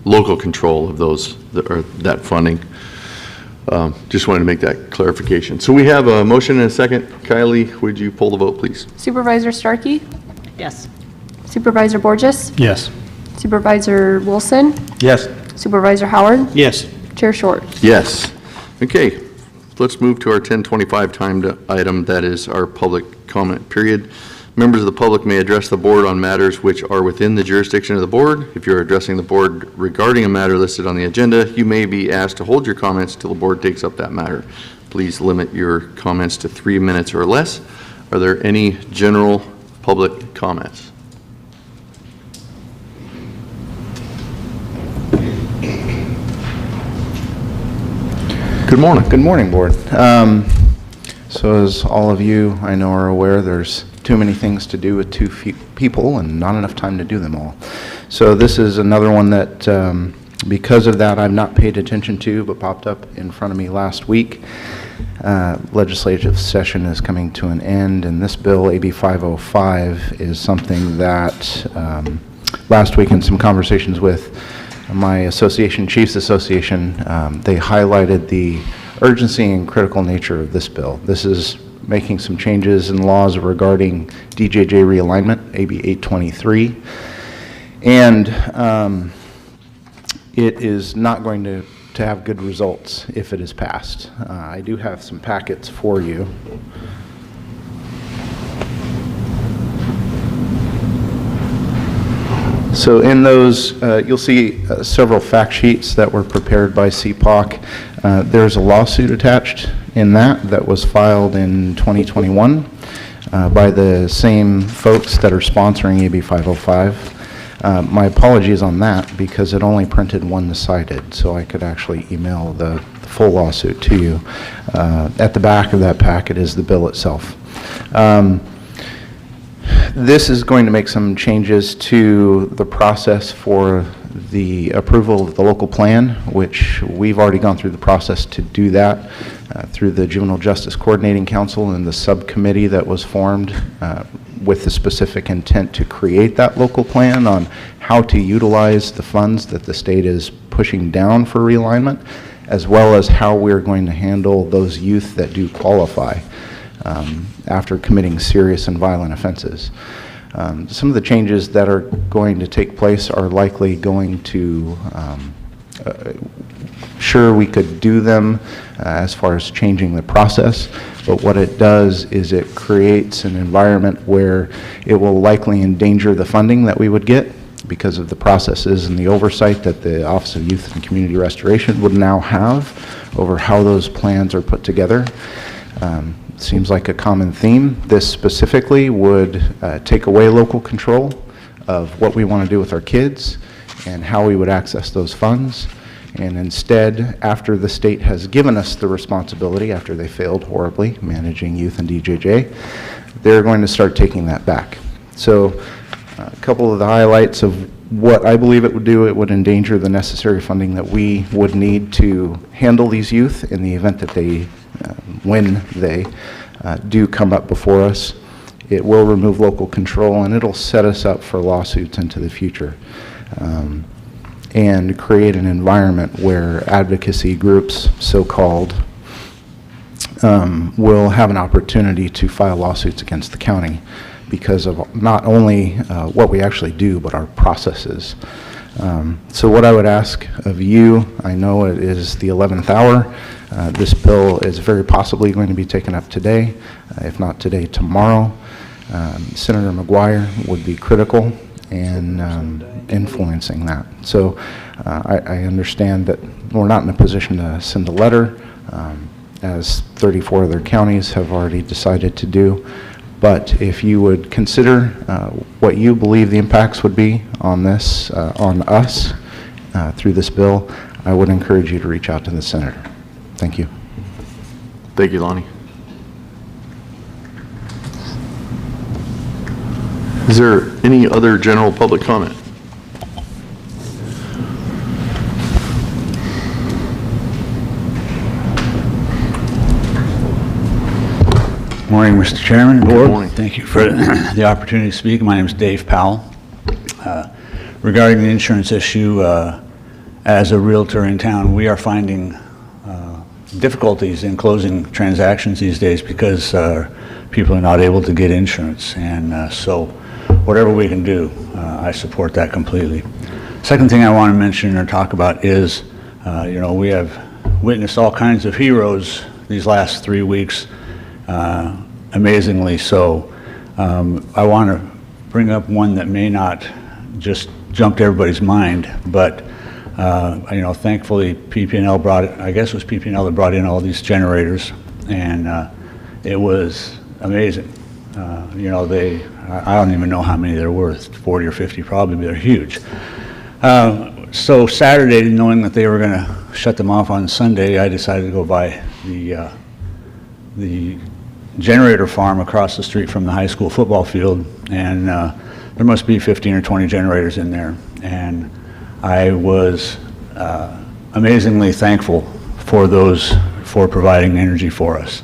local control of that funding. Just wanted to make that clarification. So we have a motion and a second. Kylie, would you pull the vote, please? Supervisor Starkey? Yes. Supervisor Borges? Yes. Supervisor Wilson? Yes. Supervisor Howard? Yes. Chair Short? Yes. Okay. Let's move to our 10:25 timed item. That is our public comment period. Members of the public may address the board on matters which are within the jurisdiction of the board. If you're addressing the board regarding a matter listed on the agenda, you may be asked to hold your comments till the board takes up that matter. Please limit your comments to 3 minutes or less. Are there any general public comments? Good morning. Good morning, Board. So as all of you I know are aware, there's too many things to do with too few people and not enough time to do them all. So this is another one that, because of that, I've not paid attention to, but popped up in front of me last week. Legislative session is coming to an end, and this bill, AB 505, is something that last week in some conversations with my association, Chiefs Association, they highlighted the urgency and critical nature of this bill. This is making some changes in laws regarding DJJ realignment, AB 823, and it is not going to have good results if it is passed. I do have some packets for you. So in those, you'll see several fact sheets that were prepared by CPOC. There's a lawsuit attached in that was filed in 2021 by the same folks that are sponsoring AB 505. My apologies on that because it only printed one-sided, so I could actually email the full lawsuit to you. At the back of that packet is the bill itself. This is going to make some changes to the process for the approval of the local plan, which we've already gone through the process to do that through the Juvenile Justice Coordinating Council and the subcommittee that was formed with the specific intent to create that local plan on how to utilize the funds that the state is pushing down for realignment, as well as how we're going to handle those youth that do qualify after committing serious and violent offenses. Some of the changes that are going to take place are likely going to Sure, we could do them as far as changing the process, but what it does is it creates an environment where it will likely endanger the funding that we would get because of the processes and the oversight that the Office of Youth and Community Restoration would now have over how those plans are put together. Seems like a common theme. This specifically would take away local control of what we want to do with our kids and how we would access those funds. And instead, after the state has given us the responsibility, after they failed horribly managing youth and DJJ, they're going to start taking that back. So a couple of the highlights of what I believe it would do: it would endanger the necessary funding that we would need to handle these youth in the event that they, when they do come up before us. It will remove local control, and it'll set us up for lawsuits into the future. And create an environment where advocacy groups, so-called, will have an opportunity to file lawsuits against the county because of not only what we actually do, but our processes. So what I would ask of you, I know it is the 11th hour. This bill is very possibly going to be taken up today, if not today, tomorrow. Senator McGuire would be critical in influencing that. So I understand that we're not in a position to send a letter, as 34 other counties have already decided to do. But if you would consider what you believe the impacts would be on this, on us, through this bill, I would encourage you to reach out to the senator. Thank you. Thank you, Lonnie. Is there any other general public comment? Morning, Mr. Chairman, Board. morning. Thank you for the opportunity to speak. My name is Dave Powell. Regarding the insurance issue, as a realtor in town, we are finding difficulties in closing transactions these days because people are not able to get insurance. And so whatever we can do, I support that completely. Second thing I want to mention or talk about is, we have witnessed all kinds of heroes these last 3 weeks, amazingly so. I want to bring up one that may not just jump to everybody's mind, but thankfully PP&L brought it. I guess it was PP&L that brought in all these generators, and it was amazing. I don't even know how many they're worth, 40 or 50 probably, but they're huge. So Saturday, knowing that they were going to shut them off on Sunday, I decided to go by the generator farm across the street from the high school football field, and there must be 15 or 20 generators in there. And I was amazingly thankful for those for providing energy for us.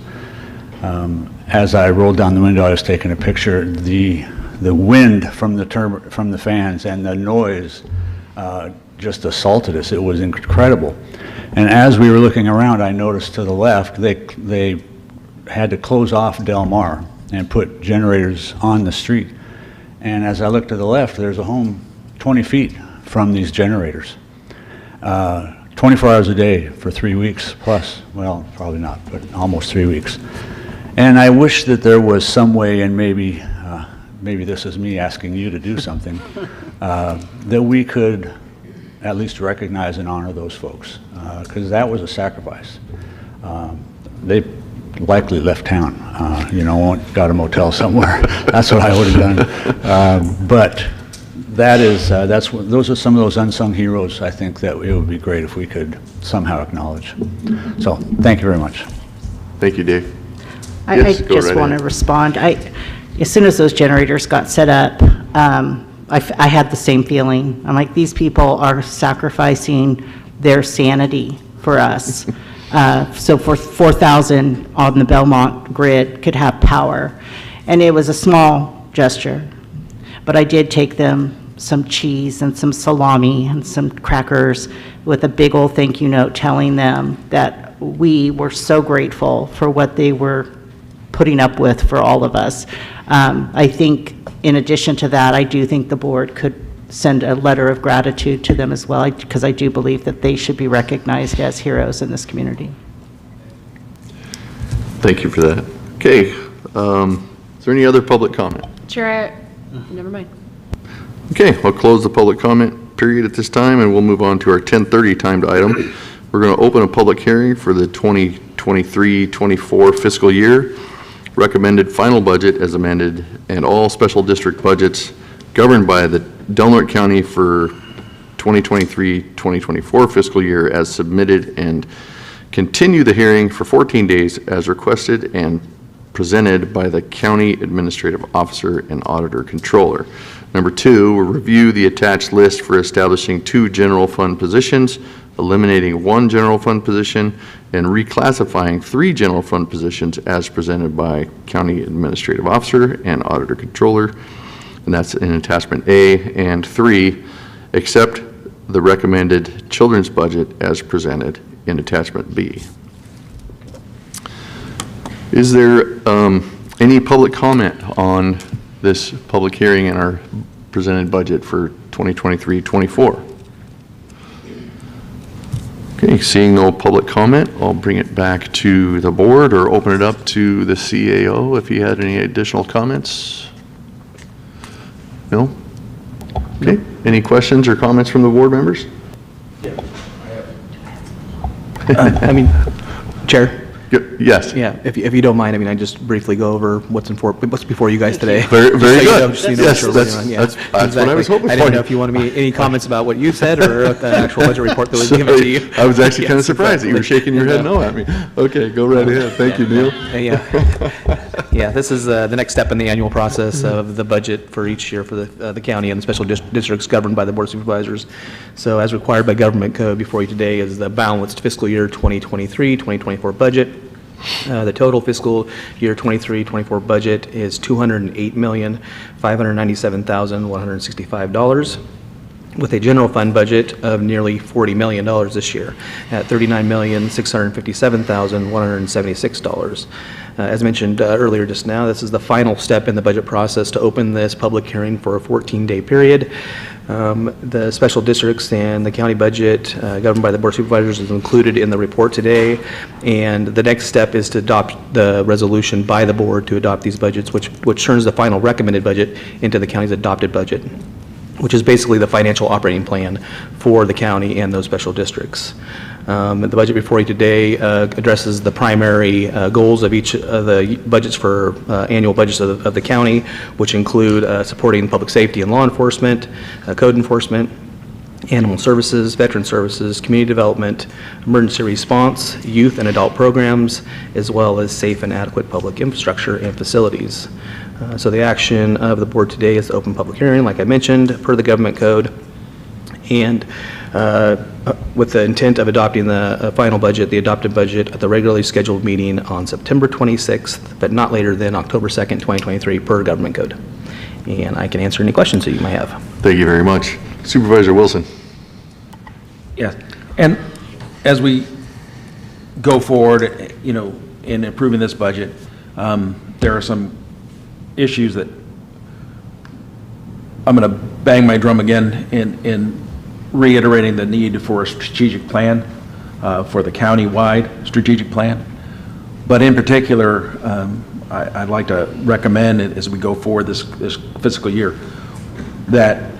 As I rolled down the window, I was taking a picture. The wind from the fans and the noise just assaulted us. It was incredible. And as we were looking around, I noticed to the left they had to close off Del Mar and put generators on the street. And as I looked to the left, there's a home 20 feet from these generators. 24 hours a day for 3 weeks plus. Well, probably not, but almost 3 weeks. And I wish that there was some way, and maybe this is me asking you to do something, that we could at least recognize and honor those folks, because that was a sacrifice. They likely left town, got a motel somewhere. That's what I would have done. But those are some of those unsung heroes. I think that it would be great if we could somehow acknowledge. So thank you very much. Thank you, Dave. I just want to respond. As soon as those generators got set up, I had the same feeling. I'm like, these people are sacrificing their sanity for us. So for 4,000 on the Belmont grid could have power. And it was a small gesture. But I did take them some cheese and some salami and some crackers with a big old thank you note telling them that we were so grateful for what they were putting up with for all of us. I think in addition to that, I do think the board could send a letter of gratitude to them as well, because I do believe that they should be recognized as heroes in this community. Thank you for that. Okay, is there any other public comment? Chair, never mind. Okay, I'll close the public comment period at this time, and we'll move on to our 10:30 timed item. We're going to open a public hearing for the 2023-24 fiscal year, recommended final budget as amended, and all special district budgets governed by the Del Norte County for 2023-2024 fiscal year as submitted, and continue the hearing for 14 days as requested and presented by the County Administrative Officer and Auditor Controller. Number 2, we'll review the attached list for establishing 2 general fund positions, eliminating 1 general fund position, and reclassifying 3 general fund positions as presented by County Administrative Officer and Auditor Controller, and that's in attachment A. And 3, accept the recommended children's budget as presented in attachment B. Is there any public comment on this public hearing and our presented budget for 2023-24? Okay, seeing no public comment, I'll bring it back to the board or open it up to the CAO if he had any additional comments. No? Okay, any questions or comments from the board members? I mean, Chair? Yes. Yeah, if you don't mind, I mean, I just briefly go over what's before you guys today. Very Just so you good. know, just so you know Yes, what that's we're doing. what I was hoping for. I didn't know if you wanted me, any comments about what you said or the actual budget report that was given to you. I was actually kind of Yes, surprised that you were shaking your head no at me. Okay, go right ahead. Thank you, Neil. Yeah, this is the next step in the annual process of the budget for each year for the county and the special districts governed by the Board of Supervisors. So as required by government code, before you today is the balanced fiscal year 2023-2024 budget. The total fiscal year 23-24 budget is $208,597,165, with a general fund budget of nearly $40 million this year at $39,657,176. As mentioned earlier just now, this is the final step in the budget process to open this public hearing for a 14-day period. The special districts and the county budget governed by the Board of Supervisors is included in the report today, and the next step is to adopt the resolution by the board to adopt these budgets, which turns the final recommended budget into the county's adopted budget, which is basically the financial operating plan for the county and those special districts. The budget before you today addresses the primary goals of each of the budgets for annual budgets of the county, which include supporting public safety and law enforcement, code enforcement, animal services, veteran services, community development, emergency response, youth and adult programs, as well as safe and adequate public infrastructure and facilities. So the action of the board today is the open public hearing, like I mentioned, per the government code, and with the intent of adopting the final budget, the adopted budget, at the regularly scheduled meeting on September 26th, but not later than October 2nd, 2023, per government code. And I can answer any questions that you might have. Thank you very much. Supervisor Wilson. Yeah, and as we go forward, you know, in approving this budget, there are some issues that I'm going to bang my drum again in reiterating the need for a strategic plan, for the county-wide strategic plan. But in particular, I'd like to recommend, as we go forward this fiscal year, that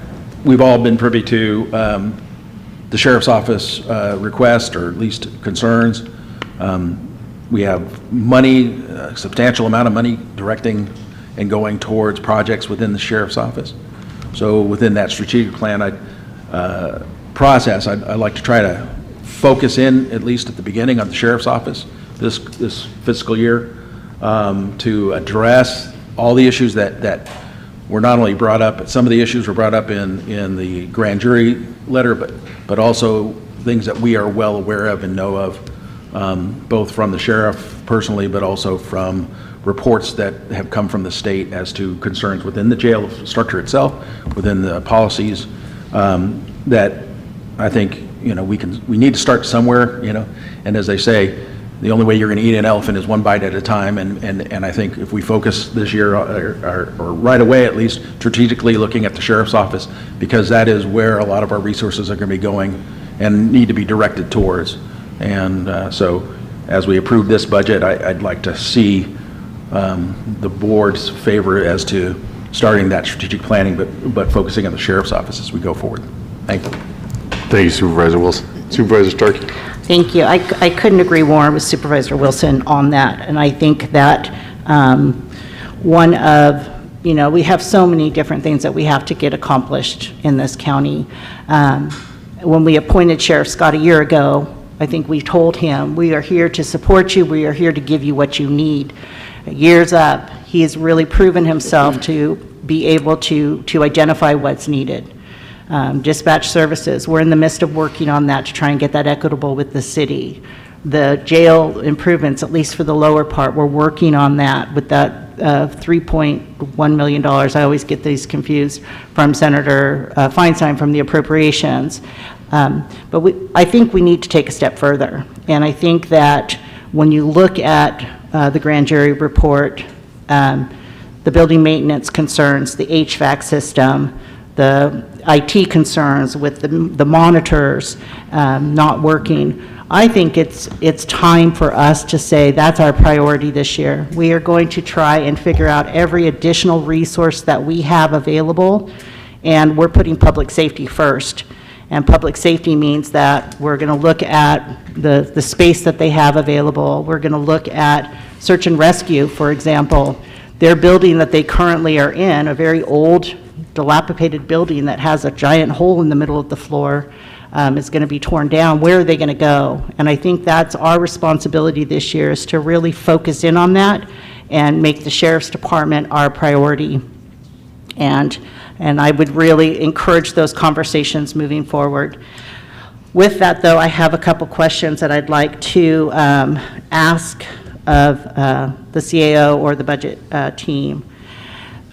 we've all been privy to the Sheriff's Office request, or at least concerns. We have money, a substantial amount of money directing and going towards projects within the Sheriff's Office. So within that strategic plan process, I'd like to try to focus in, at least at the beginning, on the Sheriff's Office this fiscal year, to address all the issues that were not only brought up, but some of the issues were brought up in the grand jury letter, but also things that we are well aware of and know of, both from the sheriff personally, but also from reports that have come from the state as to concerns within the jail structure itself, within the policies, that I think, you know, we need to start somewhere, you know, and as they say, the only way you're going to eat an elephant is one bite at a time, and I think if we focus this year, or right away at least, strategically looking at the sheriff's office, because that is where a lot of our resources are going to be going and need to be directed towards. And so as we approve this budget, I'd like to see the board's favor as to starting that strategic planning, but focusing on the sheriff's office as we go forward. Thank you. Thank you, Supervisor Wilson. Supervisor Starkey. Thank you. I couldn't agree more with Supervisor Wilson on that. And I think that one of, we have so many different things that we have to get accomplished in this county. When we appointed Sheriff Scott a year ago, I think we told him, we are here to support you. We are here to give you what you need. Years up, he has really proven himself to be able to identify what's needed. Dispatch services, we're in the midst of working on that to try and get that equitable with the city. The jail improvements, at least for the lower part, we're working on that with that $3.1 million. I always get these confused from Senator Feinstein from the appropriations. But I think we need to take a step further. And I think that when you look at the grand jury report, the building maintenance concerns, the HVAC system, the IT concerns with the monitors not working, I think it's time for us to say that's our priority this year. We are going to try and figure out every additional resource that we have available, and we're putting public safety first. And public safety means that we're going to look at the space that they have available. We're going to look at search and rescue, for example. Their building that they currently are in, a very old, dilapidated building that has a giant hole in the middle of the floor, is going to be torn down. Where are they going to go? And I think that's our responsibility this year, is to really focus in on that and make the Sheriff's Department our priority. And I would really encourage those conversations moving forward. With that, though, I have a couple questions that I'd like to ask of the CAO or the budget team.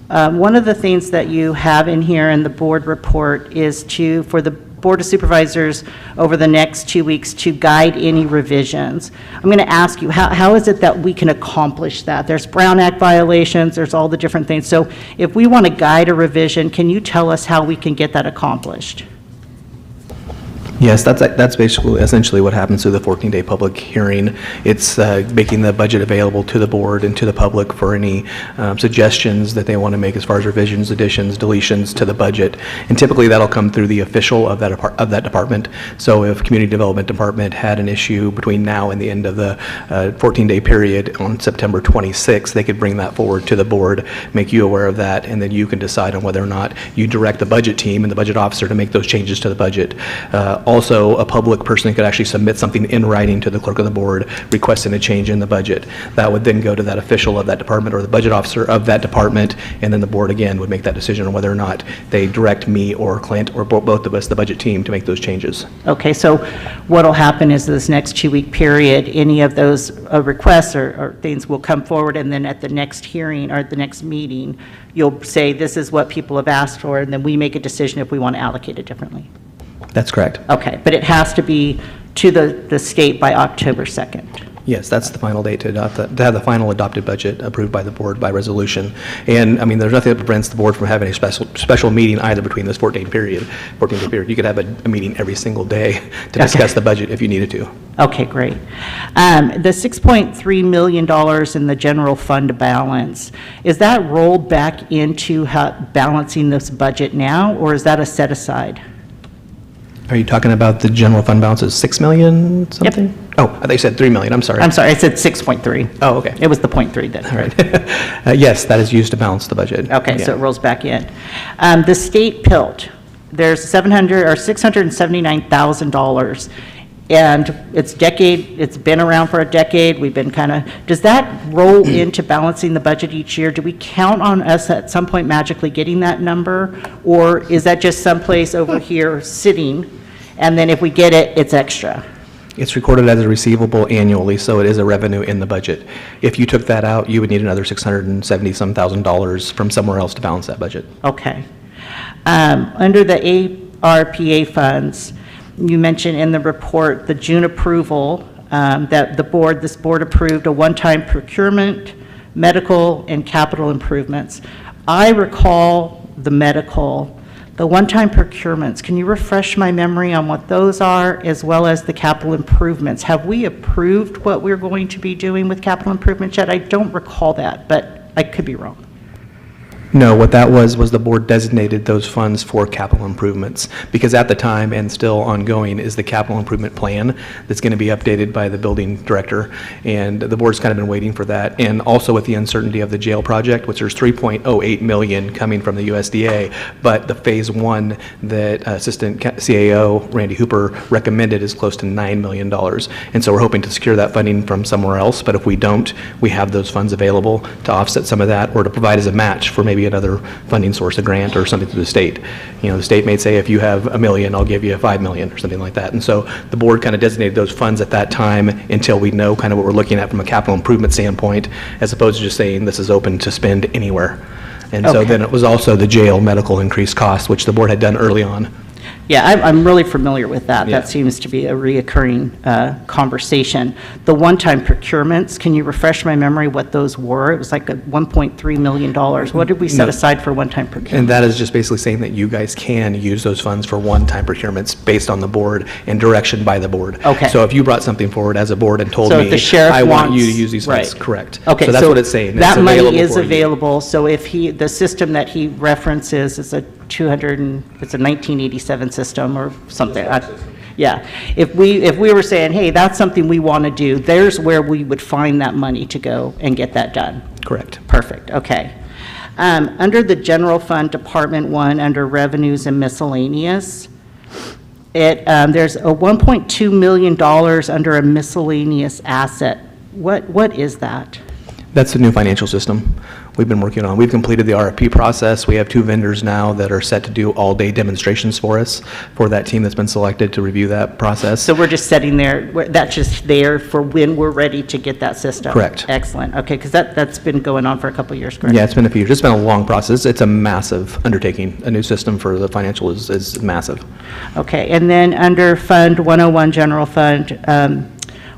One of the things that you have in here in the board report is for the Board of Supervisors over the next 2 weeks to guide any revisions. I'm going to ask you, how is it that we can accomplish that? There's Brown Act violations, there's all the different things. So if we want to guide a revision, can you tell us how we can get that accomplished? Yes, that's basically, essentially what happens through the 14-day public hearing. It's making the budget available to the board and to the public for any suggestions that they want to make as far as revisions, additions, deletions to the budget. And typically that'll come through the official of that department. So if Community Development Department had an issue between now and the end of the 14-day period on September 26th, they could bring that forward to the board, make you aware of that, and then you can decide on whether or not you direct the budget team and the budget officer to make those changes to the budget. Also, a public person could actually submit something in writing to the clerk of the board requesting a change in the budget. That would then go to that official of that department or the budget officer of that department, and then the board again would make that decision on whether or not they direct me or Clint or both of us, the budget team, to make those changes. Okay, so what will happen is this next 2-week period, any of those requests or things will come forward, and then at the next hearing or the next meeting, you'll say this is what people have asked for, and then we make a decision if we want to allocate it differently. That's correct. Okay, but it has to be to the state by October 2nd. Yes, that's the final date to adopt to have the final adopted budget approved by the board by resolution. And I mean, there's nothing that prevents the board from having a special meeting either between this 14-day period. You could have a meeting every single day to discuss the budget if you needed to. Okay, great. The $6.3 million in the general fund balance, is that rolled back into balancing this budget now, or is that a set aside? Are you talking about the general fund balance is $6 million something? Yep. Oh, I thought you said $3 million. I'm sorry. I'm sorry, I said 6.3. Oh, okay. It was the 0.3 then. All right. Yes, that is used to balance the budget. Okay, Yeah. so it rolls back in. The state PILT, there's $679,000, and it's been around for a decade. We've been does that roll into balancing the budget each year? Do we count on us at some point magically getting that number, or is that just someplace over here sitting, and then if we get it, it's extra? It's recorded as a receivable annually, so it is a revenue in the budget. If you took that out, you would need another $670,000 from somewhere else to balance that budget. Okay. Under the ARPA funds, you mentioned in the report the June approval that this board approved a one-time procurement, medical, and capital improvements. I recall the medical, the one-time procurements. Can you refresh my memory on what those are, as well as the capital improvements? Have we approved what we're going to be doing with capital improvements yet? I don't recall that, but I could be wrong. No, what that was the board designated those funds for capital improvements, because at the time, and still ongoing, is the capital improvement plan that's going to be updated by the building director, and the board's kind of been waiting for that. And also with the uncertainty of the jail project, which there's $3.08 million coming from the USDA, but the phase one that Assistant CAO Randy Hooper recommended is close to $9 million. And so we're hoping to secure that funding from somewhere else, but if we don't, we have those funds available to offset some of that, or to provide as a match for maybe another funding source, a grant or something through the state. You know, the state may say, if you have $1 million, I'll give you $5 million or something like that. And so the board kind of designated those funds at that time until we know kind of what we're looking at from a capital improvement standpoint, as opposed to just saying this is open to spend anywhere. And so then it was also the jail medical increased cost, which the board had done early on. Yeah, I'm really familiar with that. Yeah. That seems to be a reoccurring conversation. The one-time procurements, can you refresh my memory what those were? It was like a $1.3 million. What did we set No. aside for one-time procurement? And that is just basically saying that you guys can use those funds for one-time procurements based on the board and direction by the board. Okay. So if you brought something forward as a board and told So if me, the sheriff I want you to wants- use these funds, right. correct. Okay, So that's what it's saying. That It's money available is for you. available, so if the system that he references is a 1987 system or something. Yeah, if we were saying, hey, that's something we want to do, there's where we would find that money to go and get that done. Correct. Perfect, okay. Under the general fund, Department 1, under revenues and miscellaneous, there's a $1.2 million under a miscellaneous asset. What is that? That's the new financial system we've been working on. We've completed the RFP process. We have 2 vendors now that are set to do all-day demonstrations for us, for that team that's been selected to review that process. So we're just sitting there, that's just there for when we're ready to get that system? Correct. Excellent, okay, because that's been going on for a couple of years, correct? Yeah, it's been a few years. It's been a long process. It's a massive undertaking. A new system for the financial is massive. Okay, and then under Fund 101, General Fund,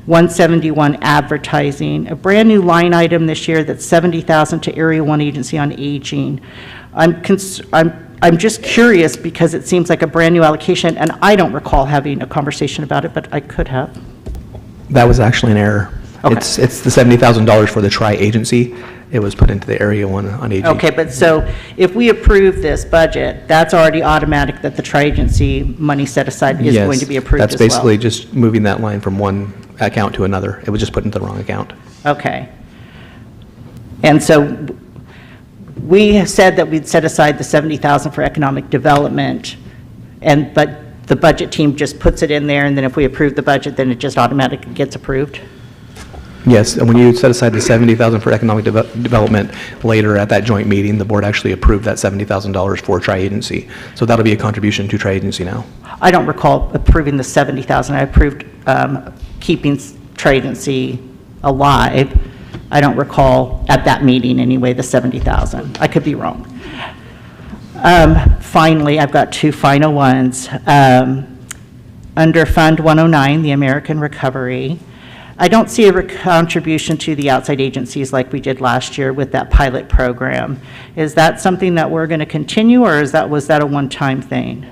171 advertising, a brand new line item this year that's $70,000 to Area 1 Agency on Aging. I'm just curious because it seems like a brand new allocation, and I don't recall having a conversation about it, but I could have. That was actually an error. Okay. It's the $70,000 for the tri-agency. It was put into the Area 1 on Aging. Okay, but so if we approve this budget, that's already automatic that the tri-agency money set aside is Yes, going to be approved as well? that's basically just moving that line from one account to another. It was just put into the wrong account. Okay. And so we have said that we'd set aside the $70,000 for economic development, but the budget team just puts it in there, and then if we approve the budget, then it just automatically gets approved? Yes, and when you set aside the $70,000 for economic development, later at that joint meeting, the board actually approved that $70,000 for tri-agency. So that'll be a contribution to tri-agency now. I don't recall approving the $70,000. I approved keeping tri-agency alive. I don't recall at that meeting anyway, the $70,000. I could be wrong. Finally, I've got 2 final ones. Under Fund 109, the American Recovery, I don't see a contribution to the outside agencies like we did last year with that pilot program. Is that something that we're going to continue, or was that a one-time thing?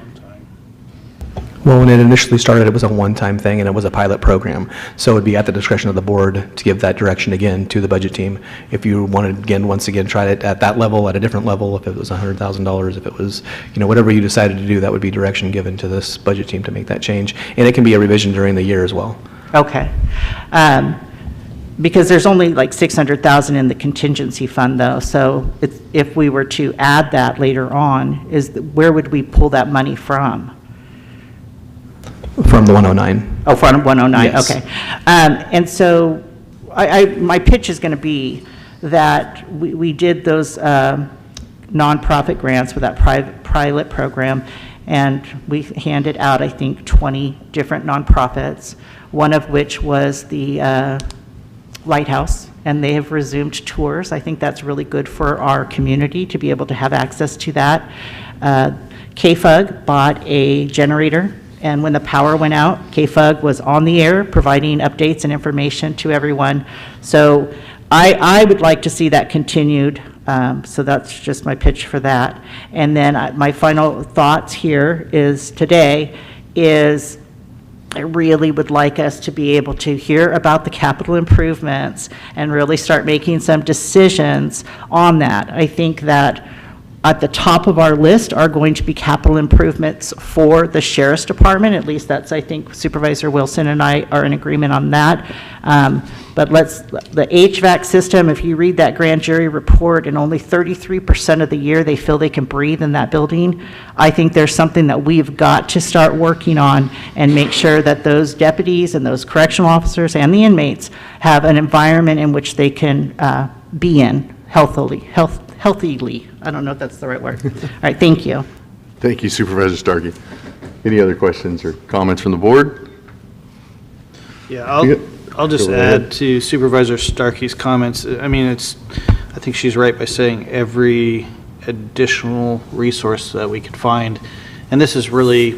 Well, when it initially started, it was a one-time thing, and it was a pilot program. So it would be at the discretion of the board to give that direction again to the budget team. If you wanted, once again, try it at that level, at a different level, if it was $100,000, if it was, whatever you decided to do, that would be direction given to this budget team to make that change. And it can be a revision during the year as well. Okay. Because there's only like $600,000 in the contingency fund, though, so if we were to add that later on, where would we pull that money from? From the 109. Oh, from 109, Yes. okay. And so my pitch is going to be that we did those nonprofit grants with that pilot program, and we handed out, I think, 20 different nonprofits, one of which was the Lighthouse, and they have resumed tours. I think that's really good for our community to be able to have access to that. KFUG bought a generator And when the power went out, KFUG was on the air providing updates and information to everyone. So I would like to see that continued. So that's just my pitch for that. And then my final thoughts here is today is I really would like us to be able to hear about the capital improvements and really start making some decisions on that. I think that at the top of our list are going to be capital improvements for the Sheriff's Department. At least that's, I think, Supervisor Wilson and I are in agreement on that. But the HVAC system, if you read that grand jury report and only 33% of the year they feel they can breathe in that building, I think there's something that we've got to start working on and make sure that those deputies and those correctional officers and the inmates have an environment in which they can be in healthily. I don't know if that's the right word. All right, thank you. Thank you, Supervisor Starkey. Any other questions or comments from the board? Yeah, I'll just Go ahead. add to Supervisor Starkey's comments. I mean, I think she's right by saying every additional resource that we could find. And this is really,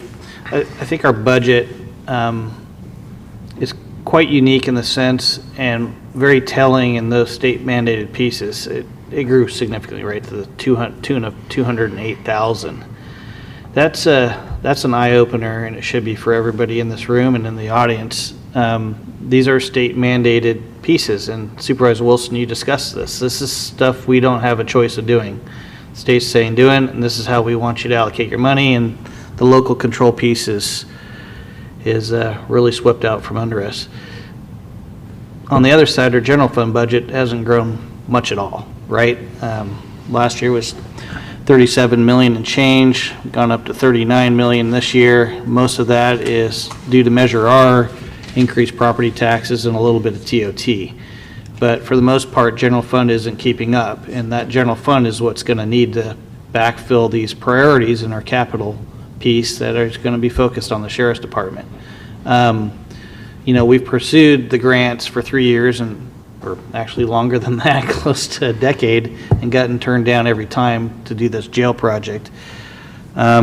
I think our budget is quite unique in the sense and very telling in those state mandated pieces. It grew significantly, right, to the tune of 208,000. That's an eye-opener, and it should be for everybody in this room and in the audience. These are state mandated pieces, and Supervisor Wilson, you discussed this. This is stuff we don't have a choice of doing. The state's saying do it, and this is how we want you to allocate your money, and the local control piece is really swept out from under us. On the other side, our general fund budget hasn't grown much at all, right? Last year was 37 million and change, gone up to 39 million this year. Most of that is due to Measure R, increased property taxes, and a little bit of TOT. But for the most part, general fund isn't keeping up, and that general fund is what's going to need to backfill these priorities in our capital piece that are going to be focused on the Sheriff's Department. We've pursued the grants for 3 years, or actually longer than that, close to a decade, and gotten turned down every time to do this jail project. I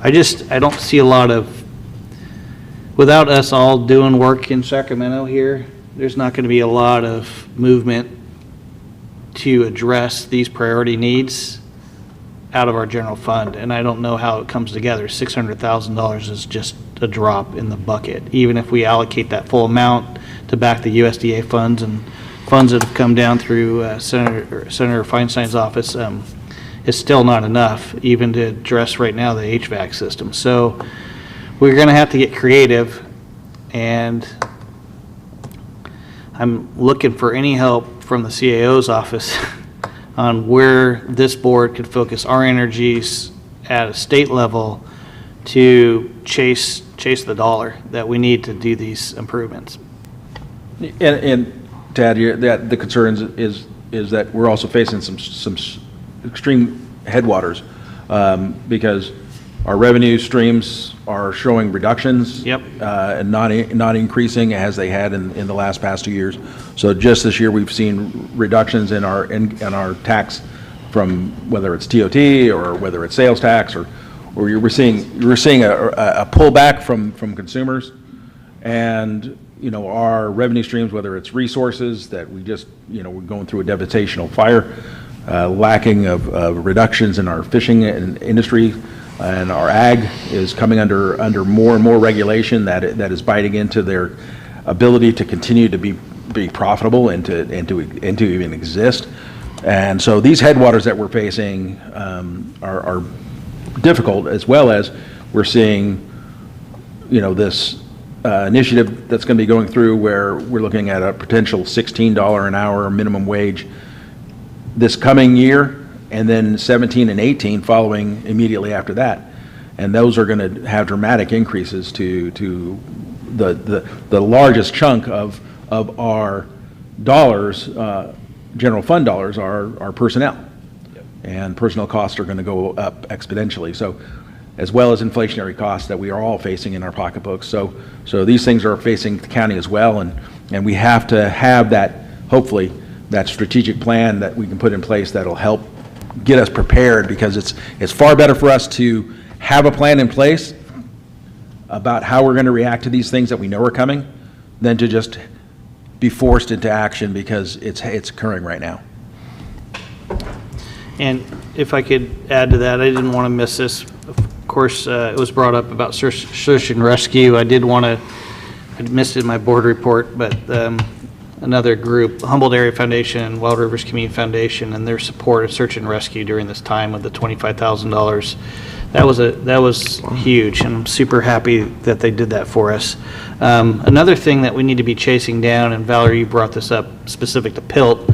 don't see a lot of, without us all doing work in Sacramento here, there's not going to be a lot of movement to address these priority needs out of our general fund, and I don't know how it comes together. $600,000 is just a drop in the bucket, even if we allocate that full amount to back the USDA funds and funds that have come down through Senator Feinstein's office. It's still not enough even to address right now the HVAC system. So we're going to have to get creative, and I'm looking for any help from the CAO's office on where this board could focus our energies at a state level to chase the dollar that we need to do these improvements. And to add here, that the concern is that we're also facing some extreme headwaters, because our revenue streams are showing reductions. Yep. And not increasing as they had in the past 2 years. So just this year, we've seen reductions in our tax from whether it's TOT or whether it's sales tax, or we're seeing a pullback from consumers, and our revenue streams, whether it's resources that we just we're going through a devastational fire, lacking of reductions in our fishing industry. And our ag is coming under more and more regulation that is biting into their ability to continue to be profitable and to even exist. And so these headwaters that we're facing are difficult, as well as we're seeing this initiative that's going to be going through where we're looking at a potential $16 an hour minimum wage this coming year, and then 17 and 18 following immediately after that. And those are going to have dramatic increases to the largest chunk of our dollars, general fund dollars, are personnel. Yep. And personnel costs are going to go up exponentially. So, as well as inflationary costs that we are all facing in our pocketbooks. So these things are facing the county as well, and we have to have that, hopefully, that strategic plan that we can put in place that'll help get us prepared, because it's far better for us to have a plan in place about how we're going to react to these things that we know are coming than to just be forced into action because it's occurring right now. And if I could add to that, I didn't want to miss this. Of course, it was brought up about search and rescue. I missed it in my board report, but another group, Humboldt Area Foundation and Wild Rivers Community Foundation, and their support of search and rescue during this time with the $25,000. That was huge, and I'm super happy that they did that for us. Another thing that we need to be chasing down, and Valerie, you brought this up specific to PILT,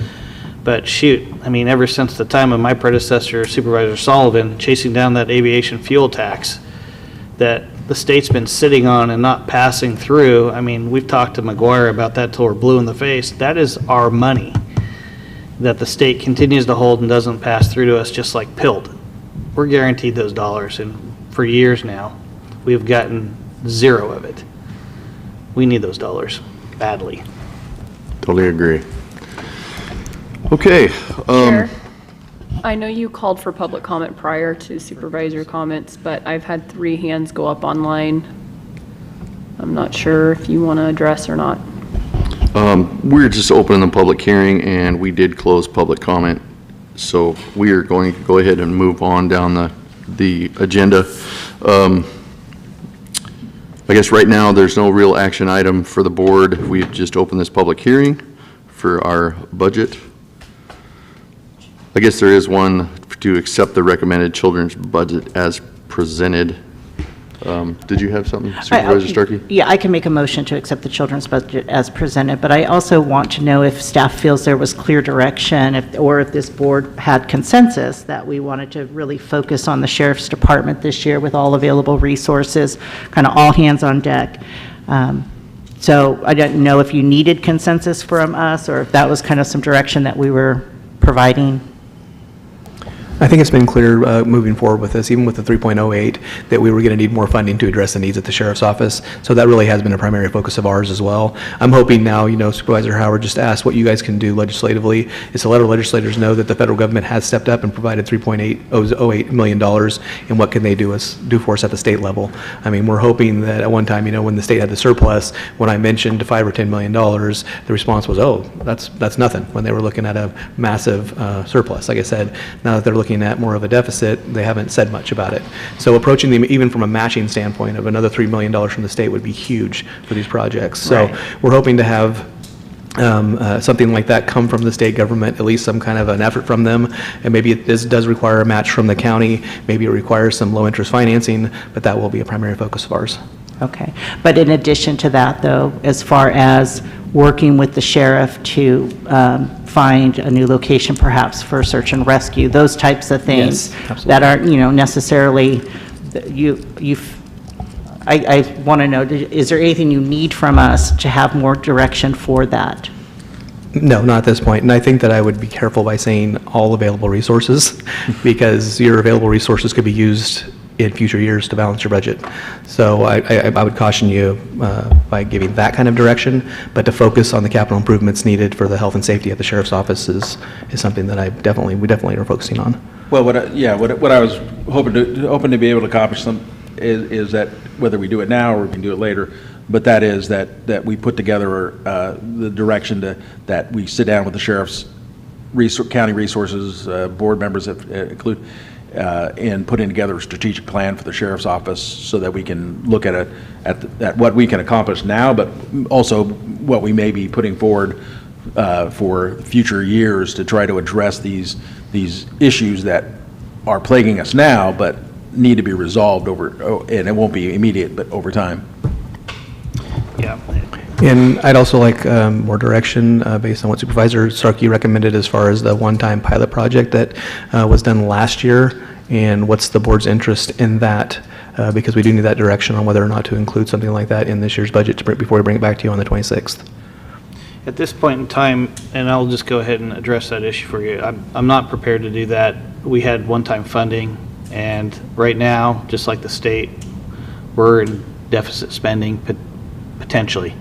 but shoot, I mean, ever since the time of my predecessor, Supervisor Sullivan, chasing down that aviation fuel tax that the state's been sitting on and not passing through. I mean, we've talked to McGuire about that till we're blue in the face. That is our money that the state continues to hold and doesn't pass through to us, just like PILT. We're guaranteed those dollars, and for years now, we've gotten zero of it. We need those dollars badly. Totally agree. Okay. Chair, I know you called for public comment prior to supervisor comments, but I've had 3 hands go up online. I'm not sure if you want to address or not. We're just opening the public hearing, and we did close public comment. So we are going to go ahead and move on down the agenda. I guess right now there's no real action item for the board. We've just opened this public hearing for our budget. I guess there is one to accept the recommended children's budget as presented. Did you have something, Supervisor Starkey? Yeah, I can make a motion to accept the children's budget as presented, but I also want to know if staff feels there was clear direction, or if this board had consensus that we wanted to really focus on the sheriff's department this year with all available resources, kind of all hands on deck. So I don't know if you needed consensus from us, or if that was kind of some direction that we were providing. I think it's been clear moving forward with this, even with the 3.08, that we were going to need more funding to address the needs at the sheriff's office. So that really has been a primary focus of ours as well. I'm hoping now, Supervisor Howard just asked what you guys can do legislatively, is to let our legislators know that the federal government has stepped up and provided $3.08 million, and what can they do for us at the state level. I mean, we're hoping that at one time, when the state had the surplus, when I mentioned $5 or $10 million, the response was, oh, that's nothing, when they were looking at a massive surplus. Like I said, now that they're looking at more of a deficit, they haven't said much about it. So approaching them even from a matching standpoint of another $3 million from the state would be huge for these projects. So we're hoping to have something like that come from the state government, at least some kind of an effort from them. And maybe this does require a match from the county. Maybe it requires some low interest financing, but that will be a primary focus of ours. Okay. But in addition to that, though, as far as working with the sheriff to find a new location perhaps for search and rescue, those types of things that aren't, necessarily, I want to know, is there anything you need from us to have more direction for that? No, not at this point. And I think that I would be careful by saying all available resources, because your available resources could be used in future years to balance your budget. So I would caution you by giving that kind of direction, but to focus on the capital improvements needed for the health and safety at the sheriff's office is something that we definitely are focusing on. Well, what I was hoping to be able to accomplish is that whether we do it now or we can do it later, but that is that we put together the direction that we sit down with the sheriff's county resources, board members include, in putting together a strategic plan for the sheriff's office so that we can look at what we can accomplish now, but also what we may be putting forward for future years to try to address these issues that are plaguing us now, but need to be resolved and it won't be immediate, but over time. Yeah. And I'd also like more direction based on what Supervisor Starkey recommended as far as the one-time pilot project that was done last year, and what's the board's interest in that, because we do need that direction on whether or not to include something like that in this year's budget before we bring it back to you on the 26th. At this point in time, and I'll just go ahead and address that issue for you, I'm not prepared to do that. We had one-time funding, and right now, just like the state, we're in deficit spending potentially.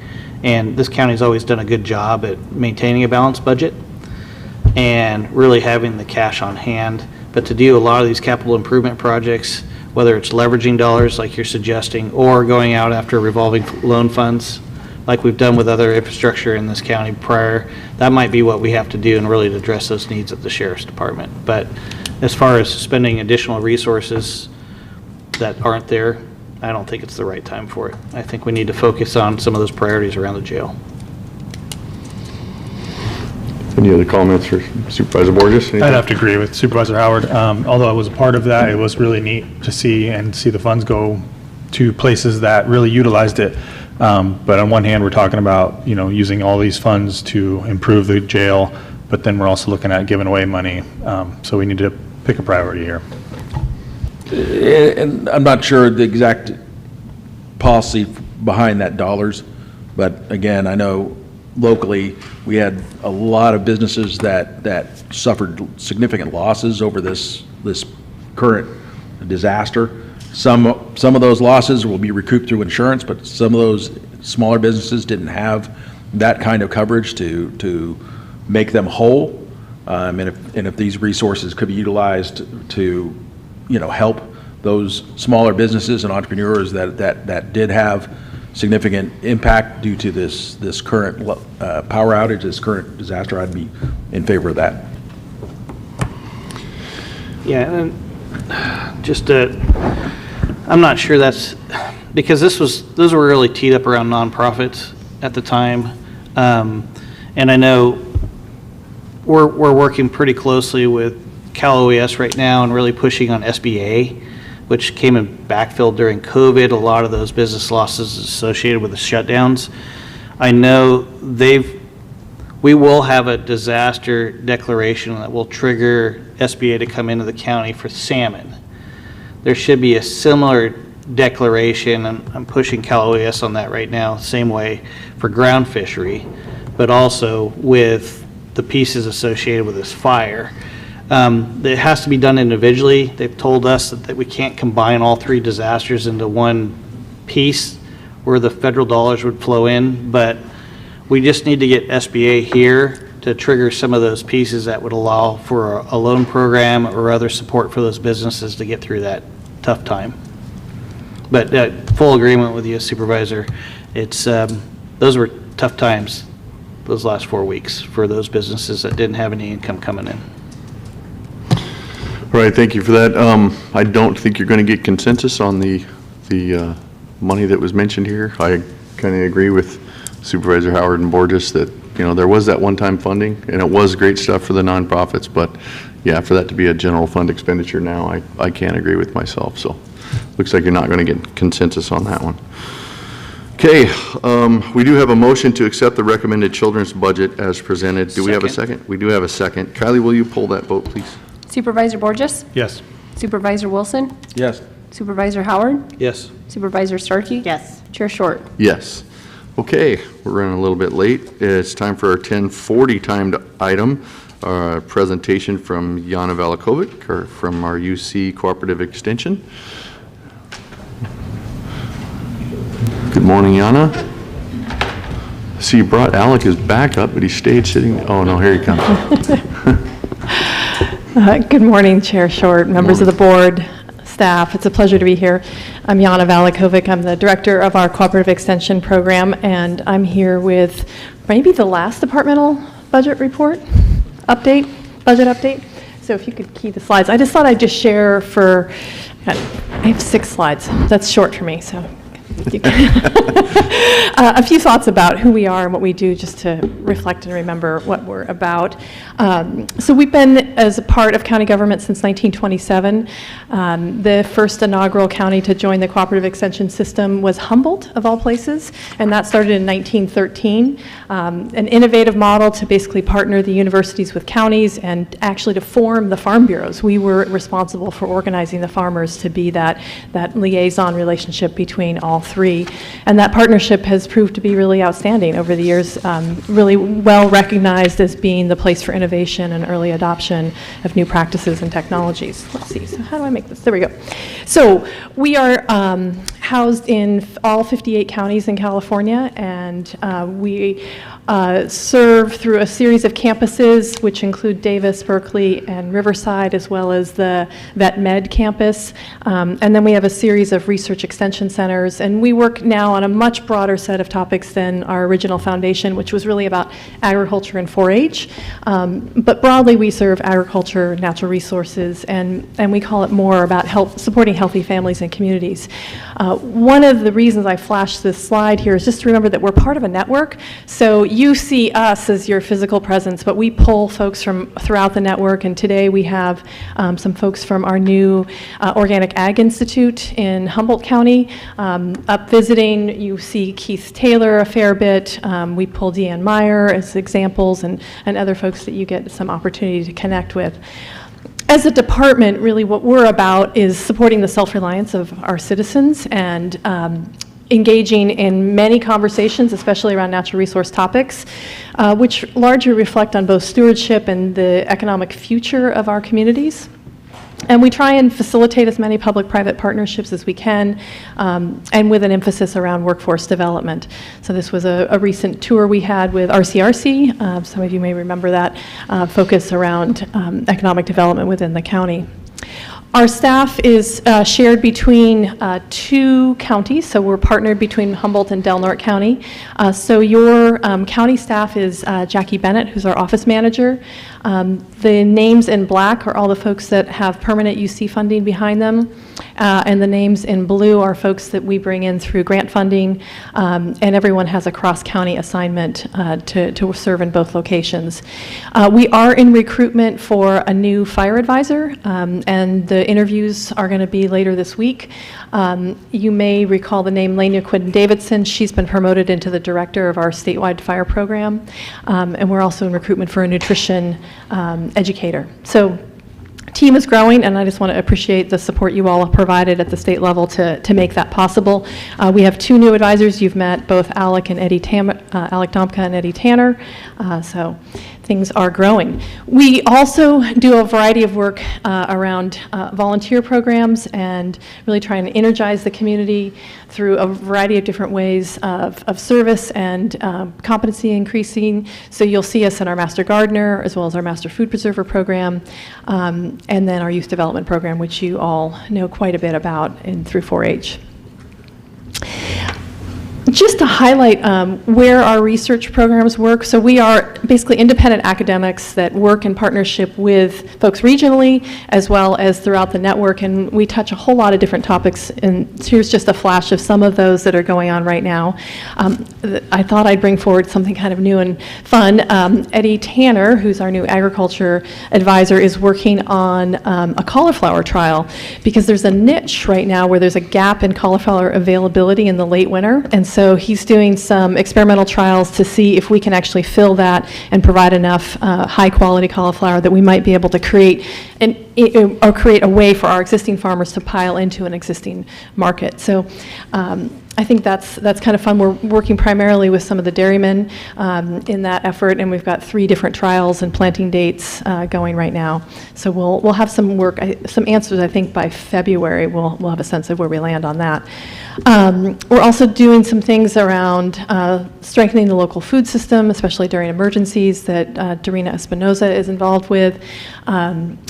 And this county's always done a good job at maintaining a balanced budget and really having the cash on hand. But to do a lot of these capital improvement projects, whether it's leveraging dollars like you're suggesting, or going out after revolving loan funds, like we've done with other infrastructure in this county prior. That might be what we have to do and really to address those needs of the sheriff's department. But as far as spending additional resources that aren't there, I don't think it's the right time for it. I think we need to focus on some of those priorities around the jail. Any other comments for Supervisor Borges? Anything? I'd have to agree with Supervisor Howard. Although I was a part of that, it was really neat to see the funds go to places that really utilized it. But on one hand, we're talking about, using all these funds to improve the jail, but then we're also looking at giving away money. So we need to pick a priority here. And I'm not sure the exact policy behind that dollars, but again, I know locally, we had a lot of businesses that suffered significant losses over this current disaster. Some of those losses will be recouped through insurance, but some of those smaller businesses didn't have that kind of coverage to make them whole. And if these resources could be utilized to, help those smaller businesses and entrepreneurs that did have significant impact due to this current power outage, this current disaster, I'd be in favor of that. Yeah, and just I'm not sure that's, because those were really teed up around nonprofits at the time. And I know we're working pretty closely with Cal OES right now and really pushing on SBA, which came and backfilled during COVID, a lot of those business losses associated with the shutdowns. I know we will have a disaster declaration that will trigger SBA to come into the county for salmon. There should be a similar declaration, and I'm pushing Cal OES on that right now, same way for ground fishery, but also with the pieces associated with this fire. It has to be done individually. They've told us that we can't combine all three disasters into one piece where the federal dollars would flow in, but we just need to get SBA here to trigger some of those pieces that would allow for a loan program or other support for those businesses to get through that tough time. But full agreement with you, Supervisor. It's those were tough times, those last 4 weeks, for those businesses that didn't have any income coming in. All right, thank you for that. I don't think you're going to get consensus on the money that was mentioned here. I kind of agree with Supervisor Howard and Borges that, there was that one-time funding, and it was great stuff for the nonprofits, but yeah, for that to be a general fund expenditure now, I can't agree with myself, so looks like you're not going to get consensus on that one. Okay, we do have a motion to accept the recommended children's budget as presented. Do we have a second? We do have a second. Kylie, will you pull that vote, please? Supervisor Borges? Yes. Supervisor Wilson? Yes. Supervisor Howard? Yes. Supervisor Starkey? Yes. Chair Short? Yes. Okay, we're running a little bit late. It's time for our 10:40 timed item, presentation from Jana Valikovic, or from our UC Cooperative Extension. Good morning, Jana. See, you brought Alec his back up, but he stayed sitting. Oh, no, here he comes. Good morning, Chair Short, members of the board, staff. It's a pleasure to be here. I'm Jana Valikovic. I'm the director of our Cooperative Extension Program, and I'm here with maybe the last departmental budget report budget update. So if you could key the slides. I just thought I'd just share I have 6 slides. That's short for me, so. A few thoughts about who we are and what we do, just to reflect and remember what we're about. So we've been as a part of county government since 1927. The first inaugural county to join the cooperative extension system was Humboldt, of all places, and that started in 1913. An innovative model to basically partner the universities with counties and actually to form the farm bureaus. We were responsible for organizing the farmers to be that liaison relationship between all three. And that partnership has proved to be really outstanding over the years, really well recognized as being the place for innovation and early adoption of new practices and technologies. Let's see, so how do I make this? There we go. So we are housed in all 58 counties in California, and we serve through a series of campuses, which include Davis, Berkeley, and Riverside, as well as the Vet Med campus. And then we have a series of research extension centers, and we work now on a much broader set of topics than our original foundation, which was really about agriculture and 4-H. But broadly, we serve agriculture, natural resources, and we call it more about supporting healthy families and communities. One of the reasons I flashed this slide here is just to remember that we're part of a network. So you see us as your physical presence, but we pull folks from throughout the network, and today we have some folks from our new Organic Ag Institute in Humboldt County up visiting. You see Keith Taylor a fair bit. We pull Deanne Meyer as examples, and other folks that you get some opportunity to connect with. As a department, really what we're about is supporting the self-reliance of our citizens and engaging in many conversations, especially around natural resource topics, which largely reflect on both stewardship and the economic future of our communities. And we try and facilitate as many public-private partnerships as we can, and with an emphasis around workforce development. So this was a recent tour we had with RCRC. Some of you may remember that focus around economic development within the county. Our staff is shared between 2 counties, so we're partnered between Humboldt and Del Norte County. So your county staff is Jackie Bennett, who's our office manager. The names in black are all the folks that have permanent UC funding behind them, and the names in blue are folks that we bring in through grant funding, and everyone has a cross-county assignment to serve in both locations. We are in recruitment for a new fire advisor, and the interviews are going to be later this week. You may recall the name Lania Quinn Davidson. She's been promoted into the director of our statewide fire program, and we're also in recruitment for a nutrition educator. So team is growing, and I just want to appreciate the support you all have provided at the state level to make that possible. We have 2 new advisors. You've met both Alec Domka and Eddie Tanner, so things are growing. We also do a variety of work around volunteer programs and really trying to energize the community through a variety of different ways of service and competency increasing. So you'll see us in our Master Gardener as well as our Master Food Preserver program, and then our Youth Development program, which you all know quite a bit about through 4-H. Just to highlight where our research programs work, so we are basically independent academics that work in partnership with folks regionally as well as throughout the network, and we touch a whole lot of different topics, and here's just a flash of some of those that are going on right now. I thought I'd bring forward something kind of new and fun. Eddie Tanner, who's our new agriculture advisor, is working on a cauliflower trial, because there's a niche right now where there's a gap in cauliflower availability in the late winter, and so he's doing some experimental trials to see if we can actually fill that and provide enough high-quality cauliflower that we might be able to create a way for our existing farmers to pile into an existing market. So I think that's kind of fun. We're working primarily with some of the dairymen in that effort, and we've got 3 different trials and planting dates going right now. So we'll have some work, some answers, I think, by February. We'll have a sense of where we land on that. We're also doing some things around strengthening the local food system, especially during emergencies, that Dorina Espinoza is involved with.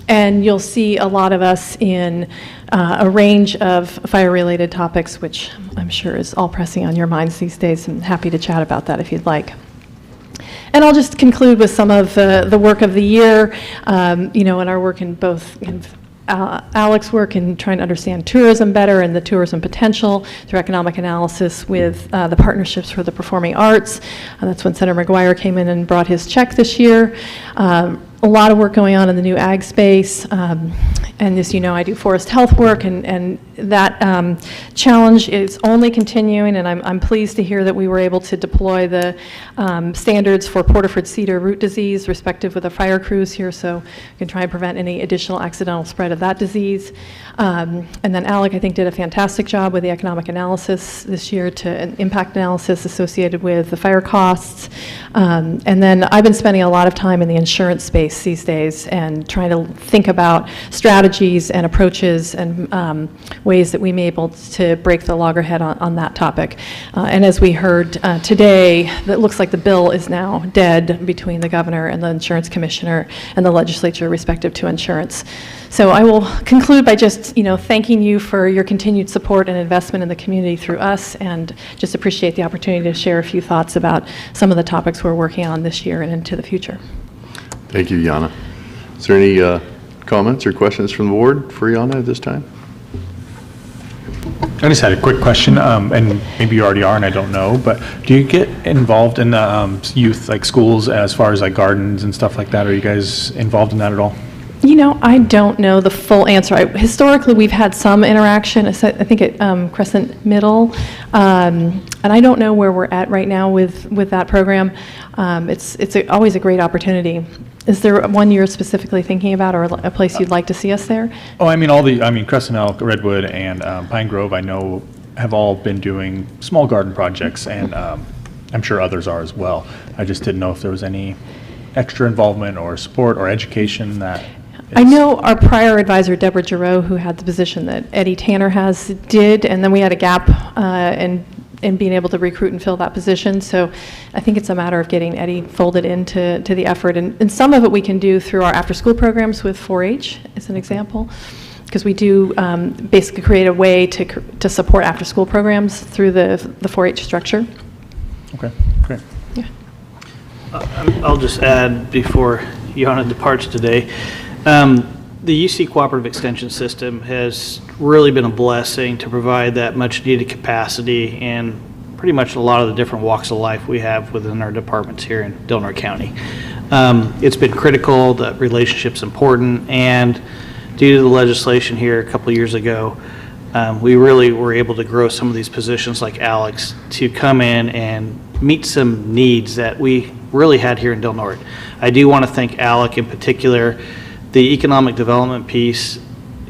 And you'll see a lot of us in a range of fire-related topics, which I'm sure is all pressing on your minds these days. I'm happy to chat about that if you'd like. And I'll just conclude with some of the work of the year, in our work in both Alec's work in trying to understand tourism better and the tourism potential through economic analysis with the Partnerships for the Performing Arts. That's when Senator McGuire came in and brought his check this year. A lot of work going on in the new ag space, and as you know, I do forest health work, and that challenge is only continuing, and I'm pleased to hear that we were able to deploy the standards for Porterford cedar root disease, respective with the fire crews here, so we can try and prevent any additional accidental spread of that disease. And then Alec, I think, did a fantastic job with the economic analysis this year to impact analysis associated with the fire costs. And then I've been spending a lot of time in the insurance space. pace these days and trying to think about strategies and approaches and ways that we may be able to break the loggerhead on that topic. And as we heard today, it looks like the bill is now dead between the governor and the insurance commissioner and the legislature respective to insurance. So I will conclude by just, thanking you for your continued support and investment in the community through us, and just appreciate the opportunity to share a few thoughts about some of the topics we're working on this year and into the future. Thank you, Yana. Is there any comments or questions from the board for Yana at this time? I just had a quick question, and maybe you already are, and I don't know, but do you get involved in the youth, like schools, as far as like gardens and stuff like that? Are you guys involved in that at all? I don't know the full answer. Historically, we've had some interaction, I think at Crescent Middle, and I don't know where we're at right now with that program. It's always a great opportunity. Is there one you're specifically thinking about, or a place you'd like to see us there? Oh, Crescent Elk, Redwood, and Pine Grove, I know, have all been doing small garden projects, and I'm sure others are as well. I just didn't know if there was any extra involvement or support or education that... I know our prior advisor, Deborah Giroux, who had the position that Eddie Tanner did, and then we had a gap in being able to recruit and fill that position. So I think it's a matter of getting Eddie folded into the effort. And some of it we can do through our after-school programs with 4-H, as an example, because we do basically create a way to support after-school programs through the 4-H structure. Okay, great. Yeah. I'll just add before Yana departs today, the UC Cooperative Extension System has really been a blessing to provide that much needed capacity in pretty much a lot of the different walks of life we have within our departments here in Del Norte County. It's been critical, the relationship's important, and due to the legislation here a couple years ago, we really were able to grow some of these positions like Alex to come in and meet some needs that we really had here in Del Norte. I do want to thank Alec in particular. The economic development piece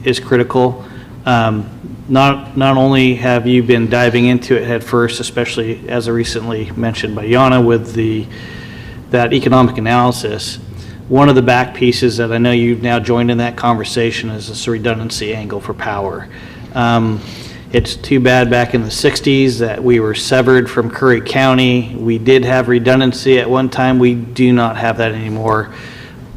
is critical. Not only have you been diving into it head first, especially as recently mentioned by Yana with that economic analysis, one of the back pieces that I know you've now joined in that conversation is this redundancy angle for power. It's too bad back in the 60s that we were severed from Curry County. We did have redundancy at one time. We do not have that anymore.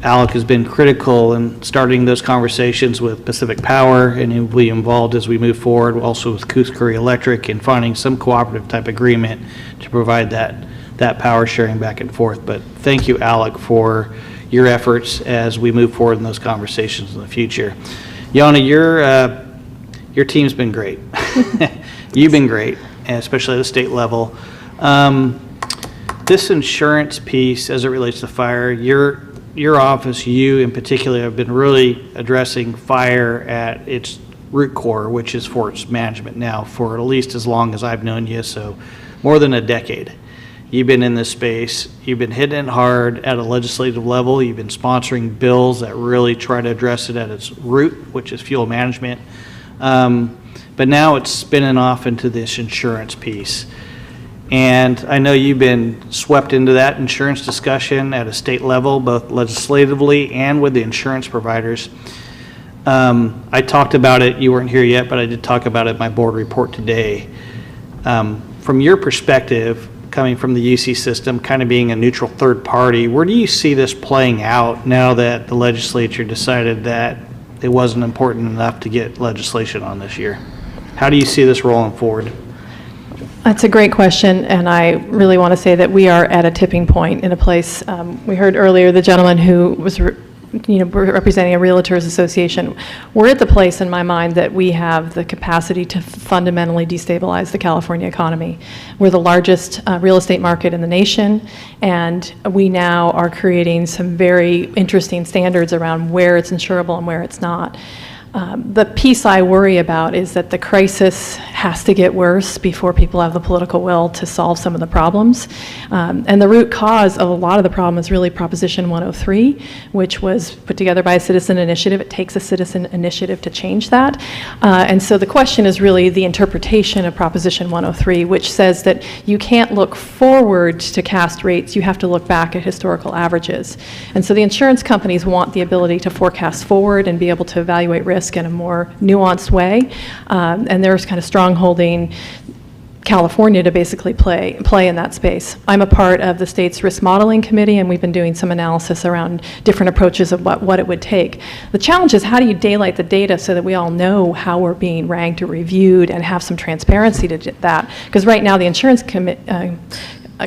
Alec has been critical in starting those conversations with Pacific Power, and he'll be involved as we move forward, also with Coos Curry Electric, and finding some cooperative type agreement to provide that power sharing back and forth. But thank you, Alec, for your efforts as we move forward in those conversations in the future. Yana, your team's been great. You've been great, especially at the state level. This insurance piece, as it relates to fire, your office, you in particular, have been really addressing fire at its root core, which is forest management now for at least as long as I've known you, so more than a decade. You've been in this space. You've been hitting it hard at a legislative level. You've been sponsoring bills that really try to address it at its root, which is fuel management. But now it's spinning off into this insurance piece. And I know you've been swept into that insurance discussion at a state level, both legislatively and with the insurance providers. I talked about it, you weren't here yet, but I did talk about it in my board report today. From your perspective, coming from the UC system, kind of being a neutral third party, where do you see this playing out now that the legislature decided that it wasn't important enough to get legislation on this year? How do you see this rolling forward? That's a great question, and I really want to say that we are at a tipping point in a place. We heard earlier the gentleman who was representing a Realtors Association. We're at the place in my mind that we have the capacity to fundamentally destabilize the California economy. We're the largest real estate market in the nation, and we now are creating some very interesting standards around where it's insurable and where it's not. The piece I worry about is that the crisis has to get worse before people have the political will to solve some of the problems. And the root cause of a lot of the problem is really Proposition 103, which was put together by a citizen initiative. It takes a citizen initiative to change that. And so the question is really the interpretation of Proposition 103, which says that you can't look forward to cast rates, you have to look back at historical averages. And so the insurance companies want the ability to forecast forward and be able to evaluate risk in a more nuanced way. And there's kind of strongholding California to basically play in that space. I'm a part of the state's risk modeling committee, and we've been doing some analysis around different approaches of what it would take. The challenge is, how do you daylight the data so that we all know how we're being ranked or reviewed and have some transparency to that? Because right now the insurance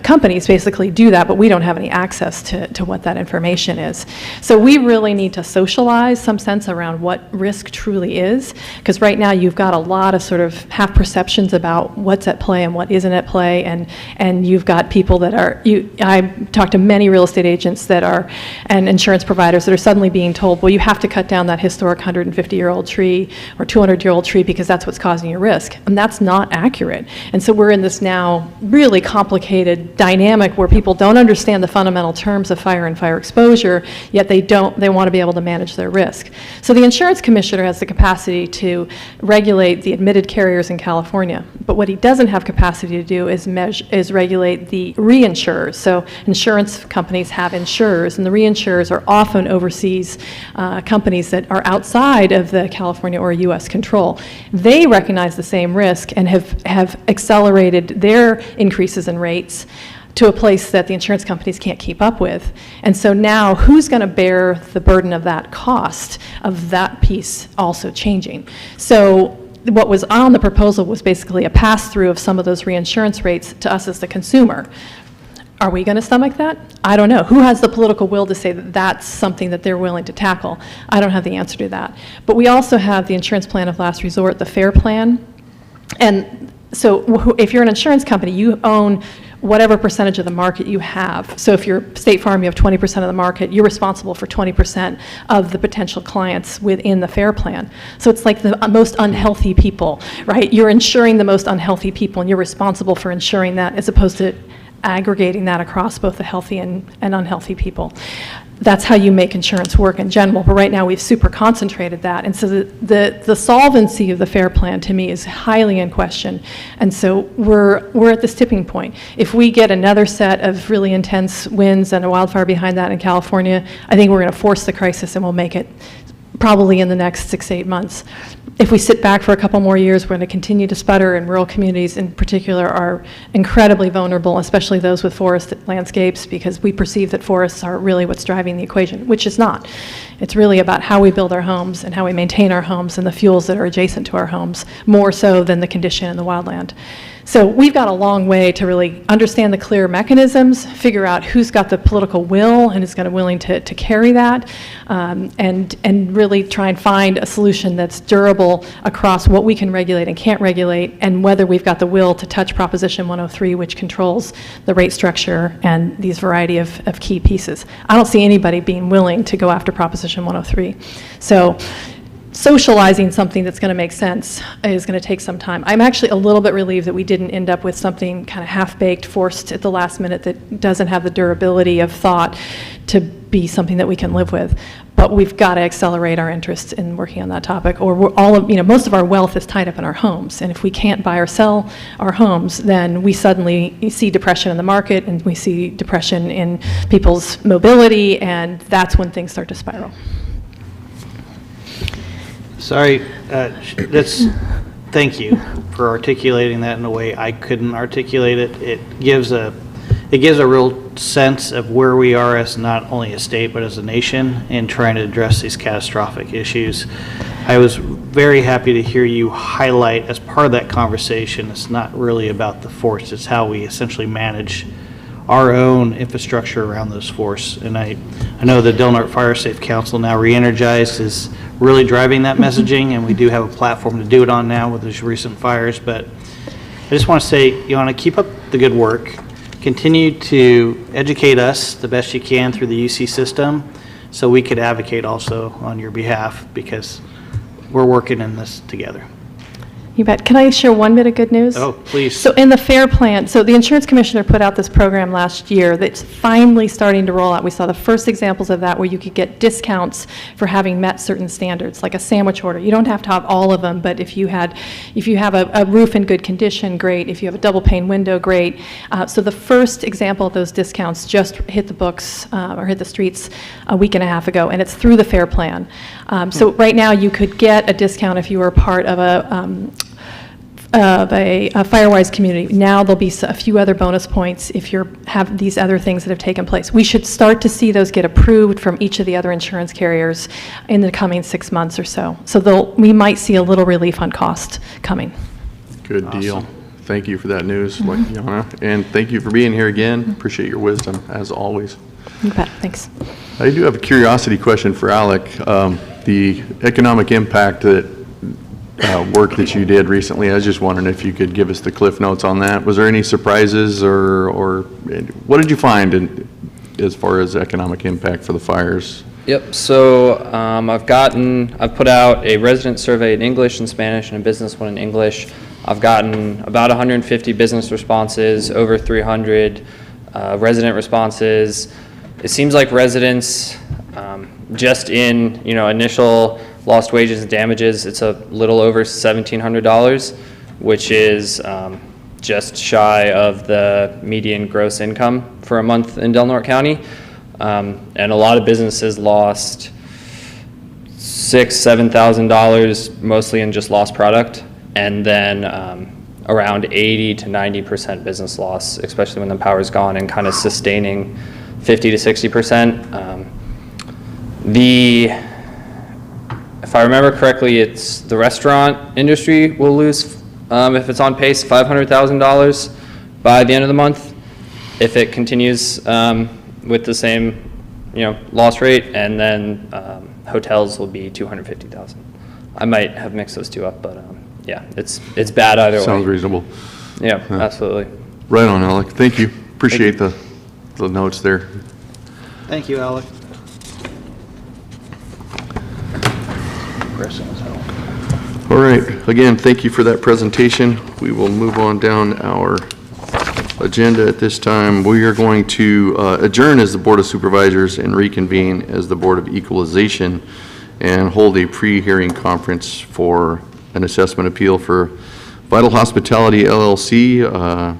companies basically do that, but we don't have any access to what that information is. So we really need to socialize some sense around what risk truly is, because right now you've got a lot of sort of half perceptions about what's at play and what isn't at play, and you've got people that are, I talked to many real estate agents that are, and insurance providers that are suddenly being told, well, you have to cut down that historic 150-year-old tree or 200-year-old tree because that's what's causing your risk. And that's not accurate. And so we're in this now really complicated dynamic where people don't understand the fundamental terms of fire and fire exposure, yet they want to be able to manage their risk. So the insurance commissioner has the capacity to regulate the admitted carriers in California, but what he doesn't have capacity to do is regulate the reinsurers. So insurance companies have insurers, and the reinsurers are often overseas companies that are outside of the California or U.S. control. They recognize the same risk and have accelerated their increases in rates to a place that the insurance companies can't keep up with. And so now, who's going to bear the burden of that cost of that piece also changing? So what was on the proposal was basically a pass-through of some of those reinsurance rates to us as the consumer. Are we going to stomach that? I don't know. Who has the political will to say that that's something that they're willing to tackle? I don't have the answer to that. But we also have the insurance plan of last resort, the FAIR plan. And so if you're an insurance company, you own whatever percentage of the market you have. So if you're State Farm, you have 20% of the market, you're responsible for 20% of the potential clients within the FAIR plan. So it's like the most unhealthy people, right? You're insuring the most unhealthy people, and you're responsible for insuring that, as opposed to aggregating that across both the healthy and unhealthy people. That's how you make insurance work in general, but right now we've super concentrated that, and so the solvency of the FAIR plan to me is highly in question, and so we're at this tipping point. If we get another set of really intense winds and a wildfire behind that in California, I think we're going to force the crisis, and we'll make it probably in the next 6 to 8 months. If we sit back for a couple more years, we're going to continue to sputter, and rural communities in particular are incredibly vulnerable, especially those with forest landscapes, because we perceive that forests are really what's driving the equation, which is not. It's really about how we build our homes and how we maintain our homes and the fuels that are adjacent to our homes, more so than the condition in the wildland. So we've got a long way to really understand the clear mechanisms, figure out who's got the political will and is willing to carry that, and really try and find a solution that's durable across what we can regulate and can't regulate, and whether we've got the will to touch Proposition 103, which controls the rate structure and these variety of key pieces. I don't see anybody being willing to go after Proposition 103. So socializing something that's going to make sense is going to take some time. I'm actually a little bit relieved that we didn't end up with something kind of half-baked, forced at the last minute, that doesn't have the durability of thought to be something that we can live with. But we've got to accelerate our interest in working on that topic, or most of our wealth is tied up in our homes. And if we can't buy or sell our homes, then we suddenly see depression in the market, and we see depression in people's mobility, and that's when things start to spiral. Sorry, thank you for articulating that in a way I couldn't articulate it. It gives a real sense of where we are as not only a state but as a nation in trying to address these catastrophic issues. I was very happy to hear you highlight as part of that conversation, it's not really about the force, it's how we essentially manage our own infrastructure around those forests. And I know the Del Norte Fire Safe Council, now re-energized, is really driving that messaging, and we do have a platform to do it on now with these recent fires. But I just want to say, you want to keep up the good work, continue to educate us the best you can through the UC system, so we could advocate also on your behalf, because we're working in this together. You bet. Can I share one bit of good news? Oh, please. So in the FAIR plan, so the insurance commissioner put out this program last year that's finally starting to roll out. We saw the first examples of that where you could get discounts for having met certain standards, like a sandwich order. You don't have to have all of them, but if you have a roof in good condition, great. If you have a double pane window, great. So the first example of those discounts just hit the books or hit the streets a week and a half ago, and it's through the FAIR plan. So right now you could get a discount if you were part of a Firewise community. Now there'll be a few other bonus points if you have these other things that have taken place. We should start to see those get approved from each of the other insurance carriers in the coming 6 months or so. So we might see a little relief on cost coming. Good deal. Thank you for that news, Yana. And thank you for being here again. Appreciate your wisdom, as always. You bet. Thanks. I do have a curiosity question for Alec. The economic impact that work that you did recently, I was just wondering if you could give us the cliff notes on that. Was there any surprises or what did you find as far as economic impact for the fires? Yep, so I've put out a resident survey in English and Spanish and a business one in English. I've gotten about 150 business responses, over 300 resident responses. It seems like residents, just in initial lost wages and damages, it's a little over $1,700, which is just shy of the median gross income for a month in Del Norte County. And a lot of businesses lost $6,000, $7,000, mostly in just lost product, and then around 80 to 90% business loss, especially when the power's gone, and kind of sustaining 50 to 60%. If I remember correctly, it's the restaurant industry will lose, if it's on pace, $500,000 by the end of the month, if it continues with the same, loss rate, and then hotels will be $250,000. I might have mixed those two up, but yeah, it's bad either way. Sounds reasonable. Yeah, absolutely. Right on, Alec. Thank you. Appreciate the notes there. Thank you, Alec. All right. Again, thank you for that presentation. We will move on down our agenda at this time. We are going to adjourn as the Board of Supervisors and reconvene as the Board of Equalization and hold a pre-hearing conference for an assessment appeal for Vital Hospitality LLC,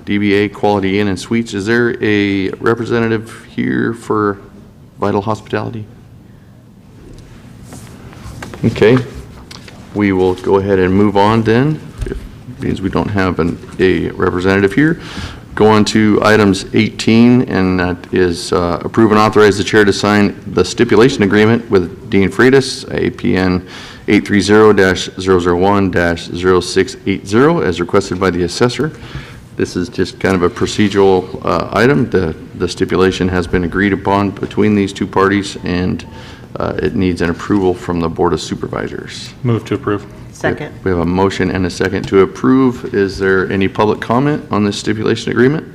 DBA Quality Inn and Suites. Is there a representative here for Vital Hospitality? Okay. We will go ahead and move on then, because we don't have a representative here. Go on to items 18, and that is approve and authorize the chair to sign the stipulation agreement with Dean Freitas, APN 830-001-0680, as requested by the assessor. This is just kind of a procedural item. The stipulation has been agreed upon between these two parties, and it needs an approval from the Board of Supervisors. Move to approve. Second. We have a motion and a second to approve. Is there any public comment on this stipulation agreement?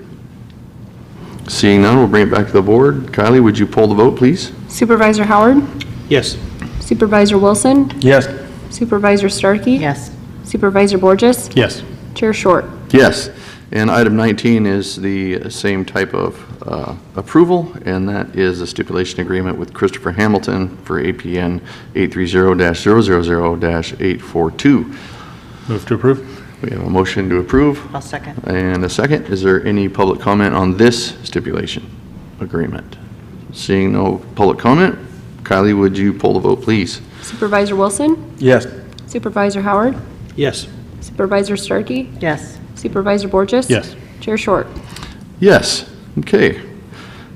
Seeing none, we'll bring it back to the board. Kylie, would you poll the vote, please? Supervisor Howard? Yes. Supervisor Wilson? Yes. Supervisor Starkey? Yes. Supervisor Borges? Yes. Chair Short? Yes. And item 19 is the same type of approval, and that is a stipulation agreement with Christopher Hamilton for APN 830-000-842. Move to approve. We have a motion to approve. I'll second. And a second. Is there any public comment on this stipulation agreement? Seeing no public comment, Kylie, would you poll the vote, please? Supervisor Wilson? Yes. Supervisor Howard? Yes. Supervisor Starkey? Yes. Supervisor Borges? Yes. Chair Short? Yes. Okay.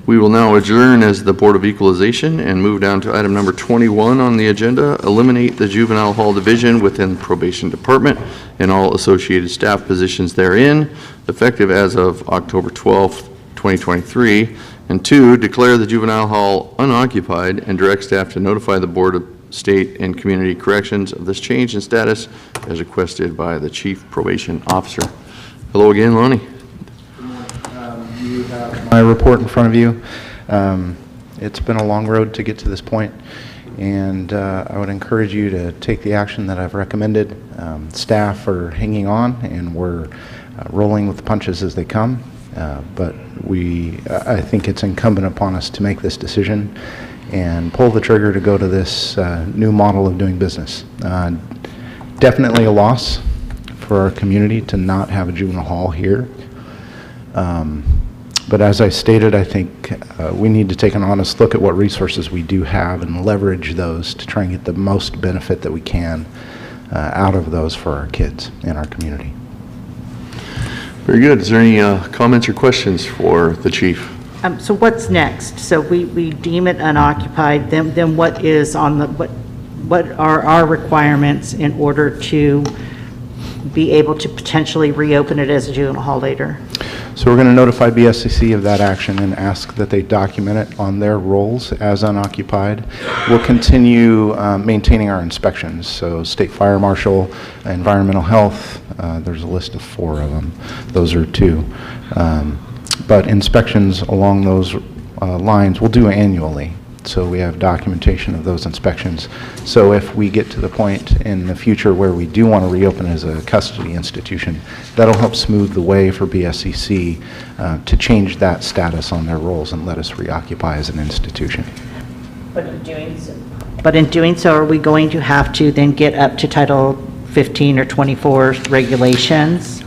We will now adjourn as the Board of Equalization and move down to item number 21 on the agenda, eliminate the Juvenile Hall Division within Probation Department and all associated staff positions therein, effective as of October 12th, 2023. And 2, declare the Juvenile Hall unoccupied and direct staff to notify the Board of State and Community Corrections of this change in status as requested by the Chief Probation Officer. Hello again, Lonnie. My report in front of you. It's been a long road to get to this point. And I would encourage you to take the action that I've recommended. Staff are hanging on, and we're rolling with the punches as they come. But I think it's incumbent upon us to make this decision and pull the trigger to go to this new model of doing business. Definitely a loss for our community to not have a juvenile hall here. But as I stated, I think we need to take an honest look at what resources we do have and leverage those to try and get the most benefit that we can out of those for our kids and our community. Very good. Is there any comments or questions for the chief? So what's next? So we deem it unoccupied, then what is on the, what are our requirements in order to be able to potentially reopen it as a juvenile hall later? So we're going to notify BSCC of that action and ask that they document it on their rolls as unoccupied. We'll continue maintaining our inspections. So State Fire Marshal, Environmental Health, there's a list of 4 of them. Those are 2. But inspections along those lines we'll do annually. So we have documentation of those inspections. So if we get to the point in the future where we do want to reopen as a custody institution, that'll help smooth the way for BSCC to change that status on their rolls and let us reoccupy as an institution. But in doing so, are we going to have to then get up to Title 15 or 24 regulations?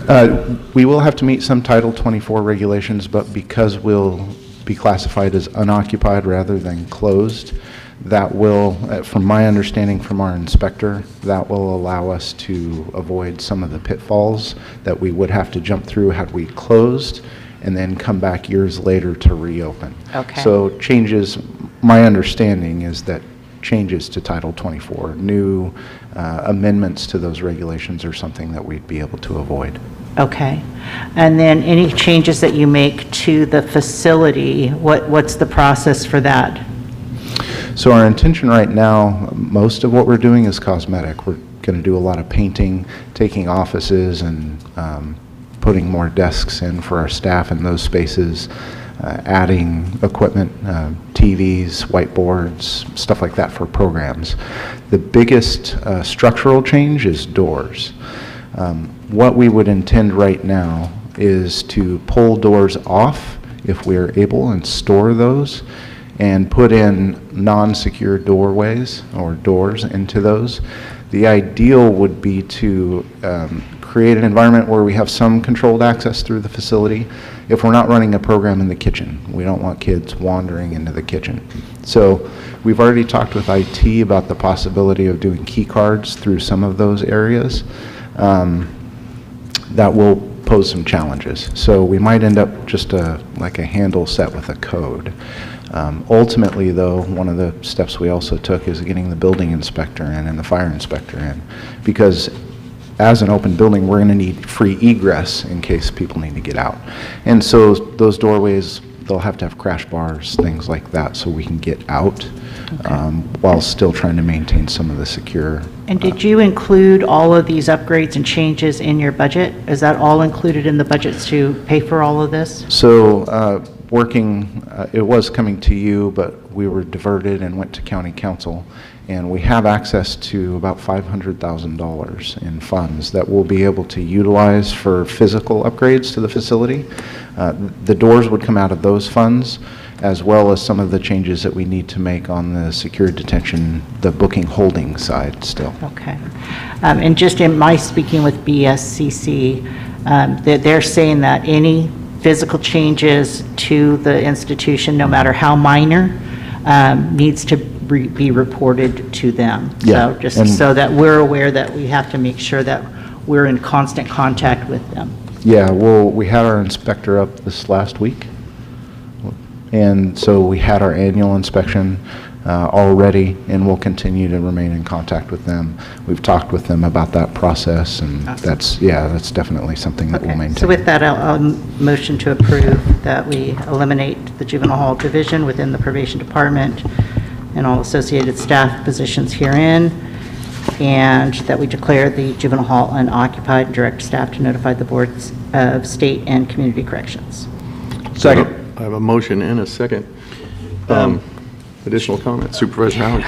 We will have to meet some Title 24 regulations, but because we'll be classified as unoccupied rather than closed, that will, from my understanding from our inspector, that will allow us to avoid some of the pitfalls that we would have to jump through had we closed and then come back years later to reopen. Okay. So changes, my understanding is that changes to Title 24, new amendments to those regulations are something that we'd be able to avoid. Okay. And then any changes that you make to the facility, what's the process for that? So our intention right now, most of what we're doing is cosmetic. We're going to do a lot of painting, taking offices and putting more desks in for our staff in those spaces, adding equipment, TVs, whiteboards, stuff like that for programs. The biggest structural change is doors. What we would intend right now is to pull doors off if we're able and store those and put in non-secure doorways or doors into those. The ideal would be to create an environment where we have some controlled access through the facility. If we're not running a program in the kitchen, we don't want kids wandering into the kitchen. So we've already talked with IT about the possibility of doing key cards through some of those areas. That will pose some challenges. So we might end up just like a handle set with a code. Ultimately, though, one of the steps we also took is getting the building inspector in and the fire inspector in, because as an open building, we're going to need free egress in case people need to get out. And so those doorways, they'll have to have crash bars, things like that, so we can get out while still trying to maintain some of the secure. And did you include all of these upgrades and changes in your budget? Is that all included in the budgets to pay for all of this? So it was coming to you, but we were diverted and went to county council. And we have access to about $500,000 in funds that we'll be able to utilize for physical upgrades to the facility. The doors would come out of those funds, as well as some of the changes that we need to make on the secure detention, the booking holding side still. Okay. And just in my speaking with BSCC, they're saying that any physical changes to the institution, no matter how minor, needs to be reported to them. Yeah. So just so that we're aware that we have to make sure that we're in constant contact with them. Yeah, well, we had our inspector up this last week. And so we had our annual inspection already, and we'll continue to remain in contact with them. We've talked with them about that process, and Awesome. that's definitely something that we'll maintain. So with that, I'll motion to approve that we eliminate the juvenile hall division within the probation department and all associated staff positions herein, and that we declare the juvenile hall unoccupied and direct staff to notify the boards of state and community corrections. Second. I have a motion and a second. Additional comments, Supervisor Howard.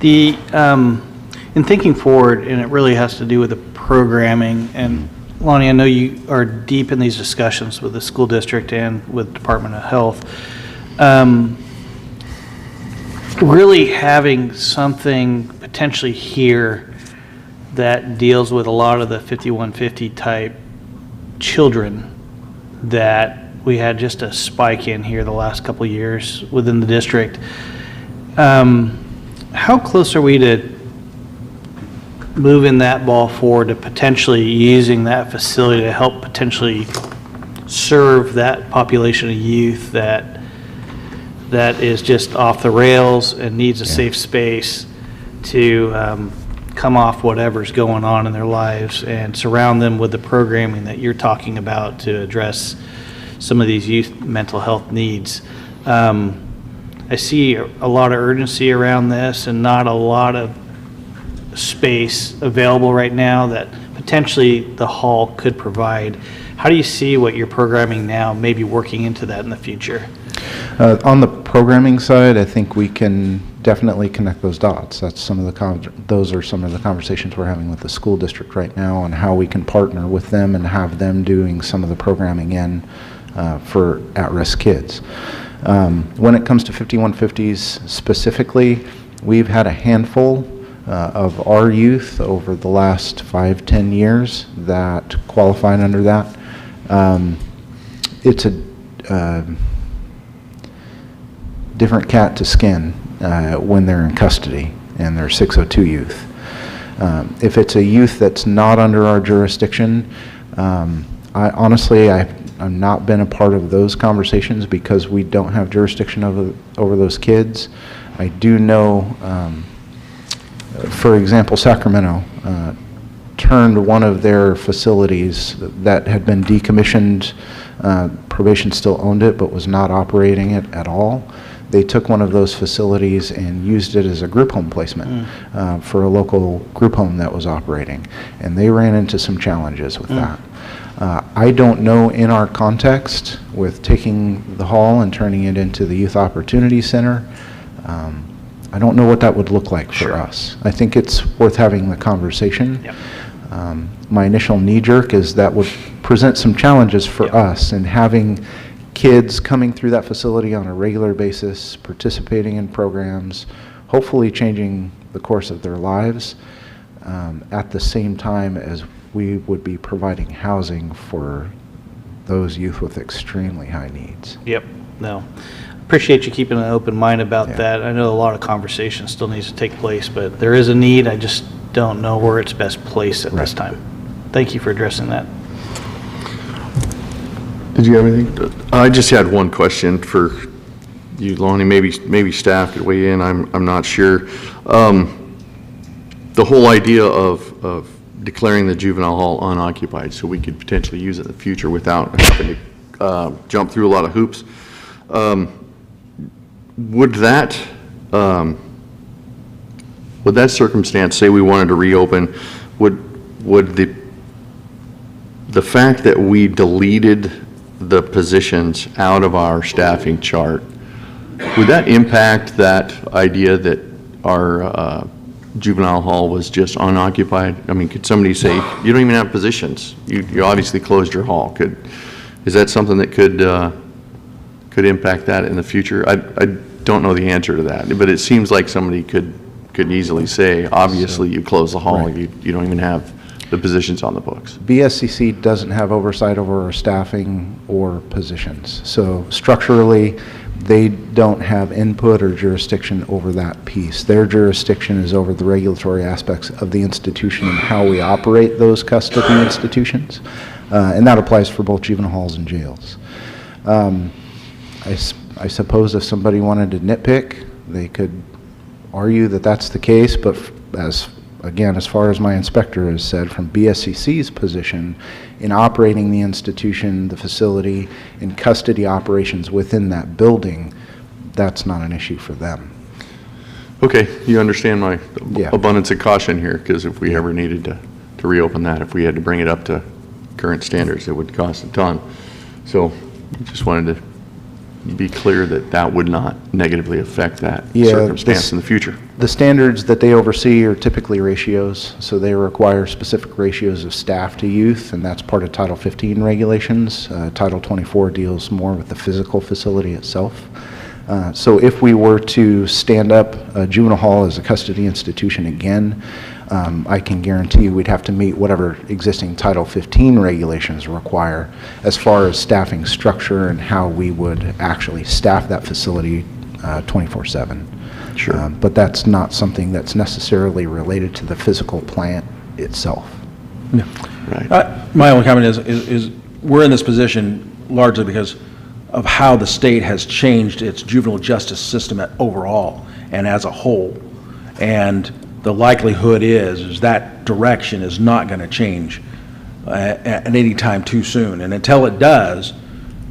In thinking forward, and it really has to do with the programming, and Lonnie, I know you are deep in these discussions with the school district and with Department of Health. Really having something potentially here that deals with a lot of the 5150 type children that we had just a spike in here the last couple of years within the district. How close are we to moving that ball forward to potentially using that facility to help potentially serve that population of youth that is just off the rails and needs a safe space to come off whatever's going on in their lives and surround them with the programming that you're talking about to address some of these youth mental health needs. I see a lot of urgency around this and not a lot of space available right now that potentially the hall could provide. How do you see what you're programming now maybe working into that in the future? On the programming side, I think we can definitely connect those dots. That's some of the those are some of the conversations we're having with the school district right now on how we can partner with them and have them doing some of the programming in for at-risk kids. When it comes to 5150s specifically, we've had a handful of our youth over the last 5-10 years that qualified under that. It's a different cat to skin when they're in custody and they're 602 youth. If it's a youth that's not under our jurisdiction, I've not been a part of those conversations because we don't have jurisdiction over those kids. I do know, for example, Sacramento turned one of their facilities that had been decommissioned, probation still owned it but was not operating it at all. They took one of those facilities and used it as a group home placement for a local group home that was operating, and they ran into some challenges with that. I don't know in our context with taking the hall and turning it into the Youth Opportunity Center, I don't know what that would look like for us. I think it's worth having the conversation. Yep. My initial knee-jerk is that would present some challenges for us in having kids coming through that facility on a regular basis, participating in programs, hopefully changing the course of their lives, at the same time as we would be providing housing for those youth with extremely high needs. Yep, no. Appreciate you keeping an open mind about that. I know a lot of conversation still needs to take place, but there is a need. I just don't know where it's best placed at this time. Thank you for addressing that. Did you have anything? I just had one question for you, Lonnie. Maybe staff could weigh in. I'm not sure. The whole idea of declaring the juvenile hall unoccupied so we could potentially use it in the future without having to jump through a lot of hoops. Would that circumstance, say we wanted to reopen, would the fact that we deleted the positions out of our staffing chart, would that impact that idea that our juvenile hall was just unoccupied? I mean, could somebody say, you don't even have positions, you obviously closed your hall? Is that something that could impact that in the future? I don't know the answer to that, but it seems like somebody could easily say, obviously you closed the hall, you don't even have the positions on the books. BSCC doesn't have oversight over our staffing or positions. So structurally, they don't have input or jurisdiction over that piece. Their jurisdiction is over the regulatory aspects of the institution and how we operate those custody institutions. And that applies for both juvenile halls and jails. I suppose if somebody wanted to nitpick, they could argue that that's the case, but as far as my inspector has said, from BSCC's position in operating the institution, the facility, in custody operations within that building, that's not an issue for them. Okay, you understand my abundance of caution here, because if we ever needed to reopen that, if we had to bring it up to current standards, it would cost a ton. So just wanted to be clear that that would not negatively affect that circumstance in the future. The standards that they oversee are typically ratios, so they require specific ratios of staff to youth, and that's part of Title 15 regulations. Title 24 deals more with the physical facility itself. So if we were to stand up a juvenile hall as a custody institution again, I can guarantee you we'd have to meet whatever existing Title 15 regulations require as far as staffing structure and how we would actually staff that facility 24/7. Sure. But that's not something that's necessarily related to the physical plant itself. Right. My only comment is we're in this position largely because of how the state has changed its juvenile justice system overall and as a whole. And the likelihood is that direction is not going to change at any time too soon. And until it does,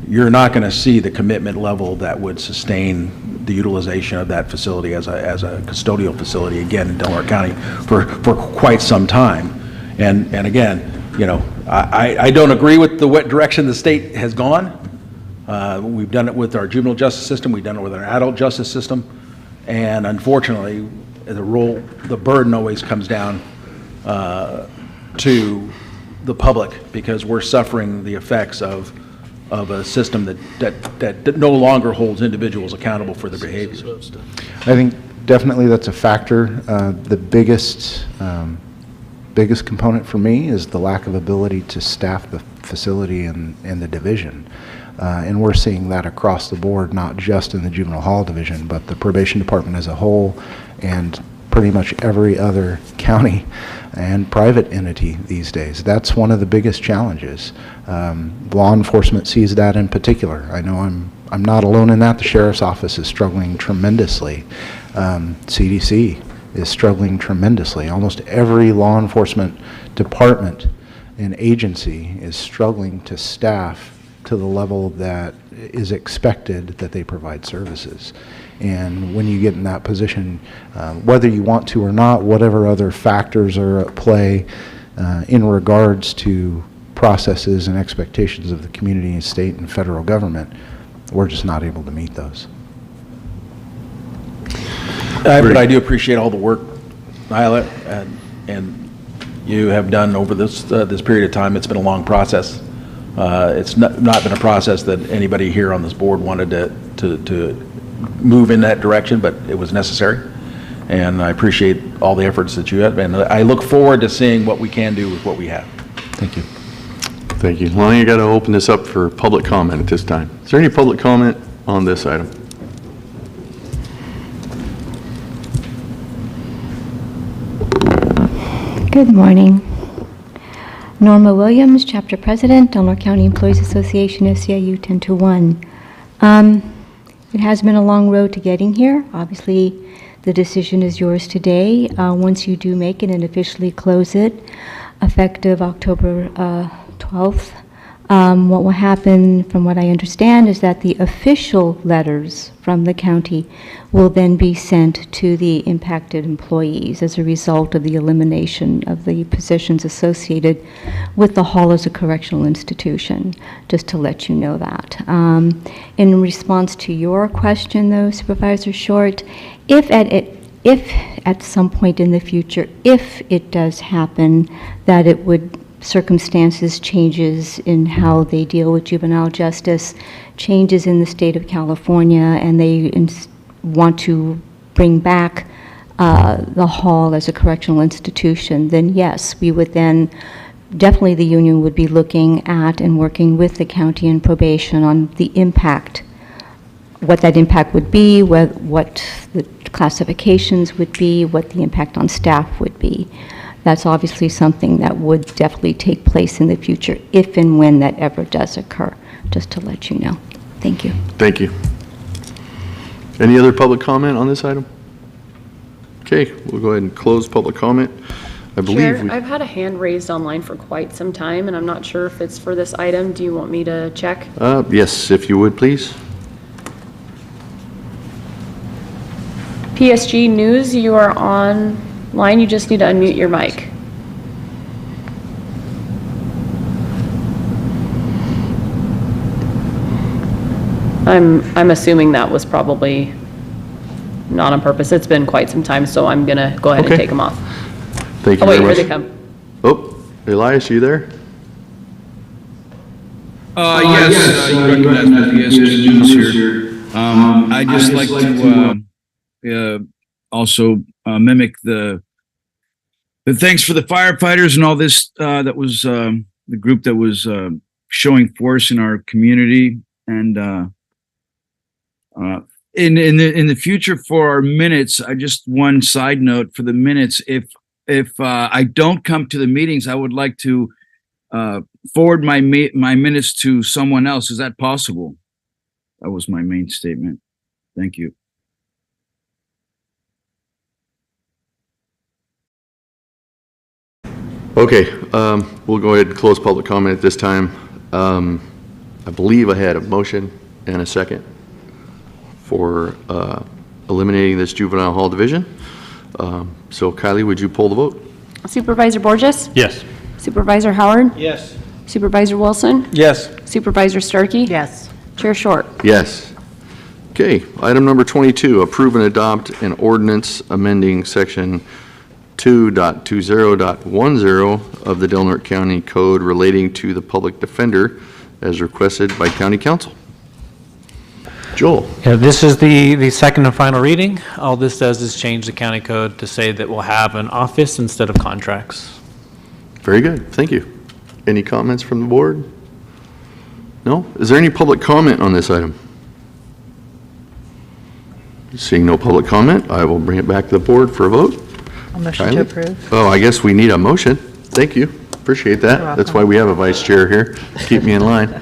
you're not going to see the commitment level that would sustain the utilization of that facility as a custodial facility again in Delaware County for quite some time. And again, you know, I don't agree with the direction the state has gone. We've done it with our juvenile justice system. We've done it with our adult justice system. And unfortunately, the burden always comes down to the public because we're suffering the effects of a system that no longer holds individuals accountable for their behavior. I think definitely that's a factor. The biggest component for me is the lack of ability to staff the facility and the division. And we're seeing that across the board, not just in the juvenile hall division, but the probation department as a whole and pretty much every other county and private entity these days. That's one of the biggest challenges. Law enforcement sees that in particular. I know I'm not alone in that. The sheriff's office is struggling tremendously. CDC is struggling tremendously. Almost every law enforcement department and agency is struggling to staff to the level that is expected that they provide services. And when you get in that position, whether you want to or not, whatever other factors are at play in regards to processes and expectations of the community and state and federal government, we're just not able to meet those. But I do appreciate all the work, Isla, and you have done over this period of time. It's been a long process. It's not been a process that anybody here on this board wanted to move in that direction, but it was necessary. And I appreciate all the efforts that you have, and I look forward to seeing what we can do with what we have. Thank you. Thank you. Lonnie, you got to open this up for public comment at this time. Is there any public comment on this item? Good morning. Norma Williams, Chapter President, Delaware County Employees Association, SEIU 10-1. It has been a long road to getting here. Obviously, the decision is yours today. Once you do make it and officially close it, effective October 12th, what will happen, from what I understand, is that the official letters from the county will then be sent to the impacted employees as a result of the elimination of the positions associated with the hall as a correctional institution, just to let you know that. In response to your question, though, Supervisor Short, if at some point in the future, if it does happen that it would circumstances, changes in how they deal with juvenile justice, changes in the state of California, and they want to bring back the hall as a correctional institution, then yes, we would then, definitely the union would be looking at and working with the county and probation on the impact, what that impact would be, what the classifications would be, what the impact on staff would be. That's obviously something that would definitely take place in the future, if and when that ever does occur, just to let you know. Thank you. Thank you. Any other public comment on this item? Okay, we'll go ahead and close public comment. I believe Chair, I've had a hand raised online for quite some time, and I'm not sure if it's for this item. Do you want me to check? Yes, if you would, please. PSG News, you are online. You just need to unmute your mic. I'm assuming that was probably not on purpose. It's been quite some time, so I'm going to go ahead and Okay. take them off. Thank you Oh, wait, very here much. they come. Oh, Elias, you there? Yes, you recognize my PSK News here. I'd just like to also mimic the thanks for the firefighters and all this, that was the group that was showing force in our community. And in the future for our minutes, I just one side note for the minutes, if I don't come to the meetings, I would like to forward my minutes to someone else. Is that possible? That was my main statement. Thank you. Okay, we'll go ahead and close public comment at this time. I believe I had a motion and a second for eliminating this juvenile hall division. So Kylie, would you poll the vote? Supervisor Borges? Yes. Supervisor Howard? Yes. Supervisor Wilson? Yes. Supervisor Starkey? Yes. Chair Short? Yes. Okay, item number 22, approve and adopt an ordinance amending section 2.20.10 of the Del Norte County Code relating to the public defender as requested by county council. Joel? Yeah, this is the second and final reading. All this does is change the county code to say that we'll have an office instead of contracts. Very good, thank you. Any comments from the board? No? Is there any public comment on this item? Seeing no public comment, I will bring it back to the board for a vote. A motion Kylie? to approve. Oh, I guess we need a motion. Thank you, appreciate that. You're That's welcome. why we have a vice chair here, keep me in line.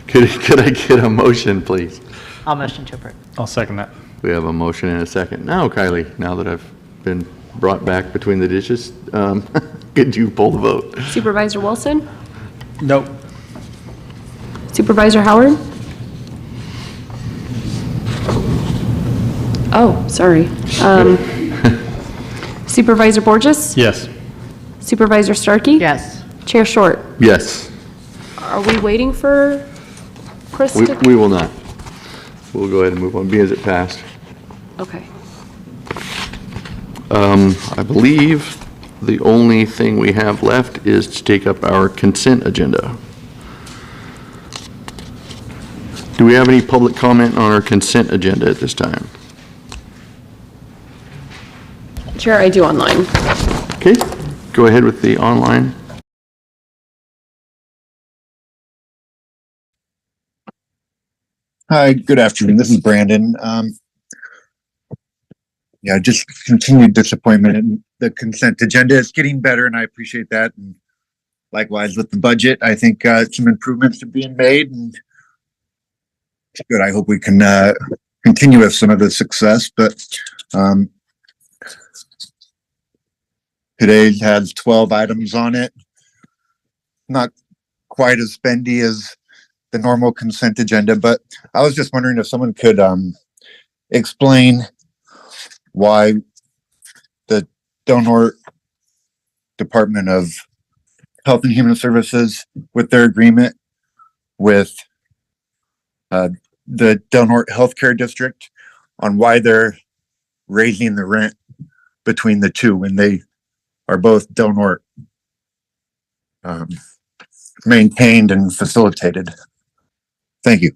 Could I get a motion, please? I'll motion to approve. I'll second that. We have a motion and a second. Now, Kylie, now that I've been brought back between the dishes, could you poll the vote? Supervisor Wilson? Nope. Supervisor Howard? Oh, sorry. Supervisor Borges? Yes. Supervisor Starkey? Yes. Chair Short? Yes, Are we waiting for Chris to? we will not. We'll go ahead and move on, being as it passed. Okay. I believe the only thing we have left is to take up our consent agenda. Do we have any public comment on our consent agenda at this time? Chair, I do online. Okay, go ahead with the online. Hi, good afternoon. This is Brandon. Yeah, just continued disappointment in the consent agenda. It's getting better and I appreciate that. And likewise with the budget, I think some improvements are being made and it's good. I hope we can continue with some of the success, but today has 12 items on it. Not quite as spendy as the normal consent agenda, but I was just wondering if someone could explain why the Del Norte Department of Health and Human Services, with their agreement with the Del Norte Healthcare District, on why they're raising the rent between the two when they are both Del Norte maintained and facilitated. Thank you.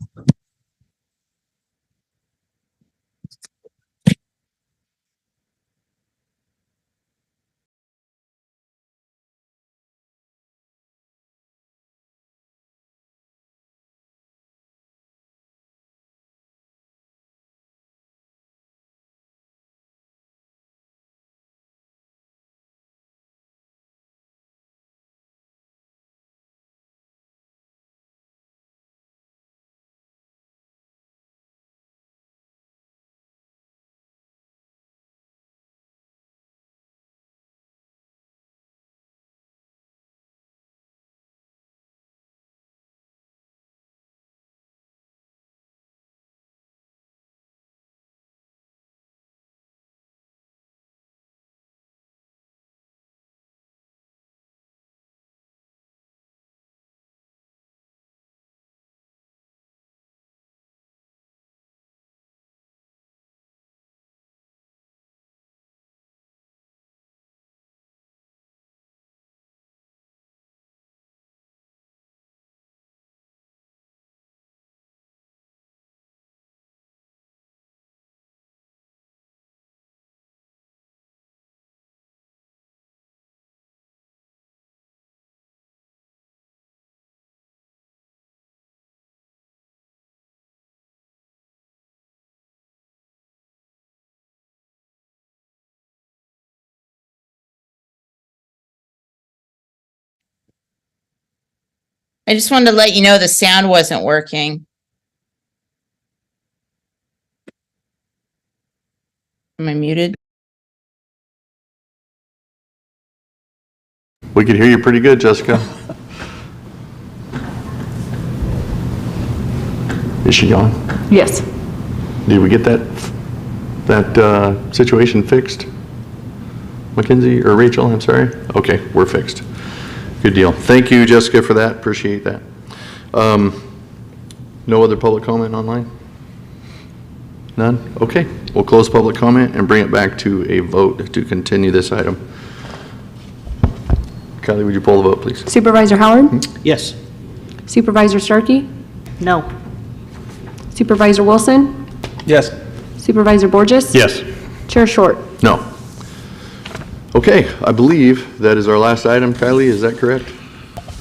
I just wanted to let you know the sound wasn't working. Am I muted? We could hear you pretty good, Jessica. Is she gone? Yes. Did we get that situation fixed? Mackenzie, or Rachel, I'm sorry? Okay, we're fixed. Good deal. Thank you, Jessica, for that. Appreciate that. No other public comment online? None? Okay, we'll close public comment and bring it back to a vote to continue this item. Kylie, would you poll the vote, please? Supervisor Howard? Yes. Supervisor Starkey? No. Supervisor Wilson? Yes. Supervisor Borges? Yes. Chair Short? No. Okay, I believe that is our last item. Kylie, is that correct?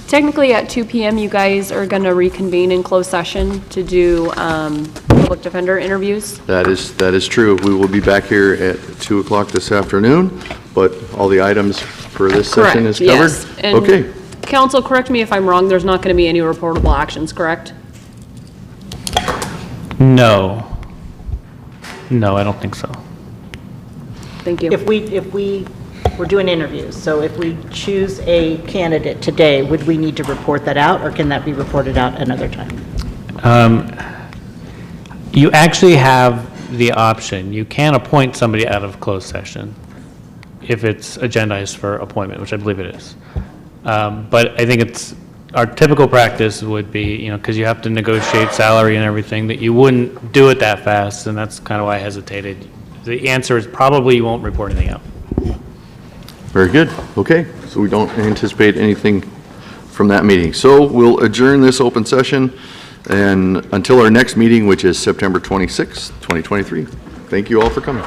Technically, at 2 p.m., you guys are going to reconvene in closed session to do public defender interviews. That is true. We will be back here at 2 o'clock this afternoon, but all the items for this session is covered? Yes. And Okay. Council, correct me if I'm wrong, there's not going to be any reportable actions, correct? No. No, I don't think so. Thank you. If we're doing interviews, so if we choose a candidate today, would we need to report that out, or can that be reported out another time? You actually have the option. You can appoint somebody out of closed session if it's agendized for appointment, which I believe it is. But I think our typical practice would be, because you have to negotiate salary and everything, that you wouldn't do it that fast, and that's kind of why I hesitated. The answer is probably you won't report anything out. Very good. Okay, so we don't anticipate anything from that meeting. So we'll adjourn this open session and until our next meeting, which is September 26th, 2023. Thank you all for coming.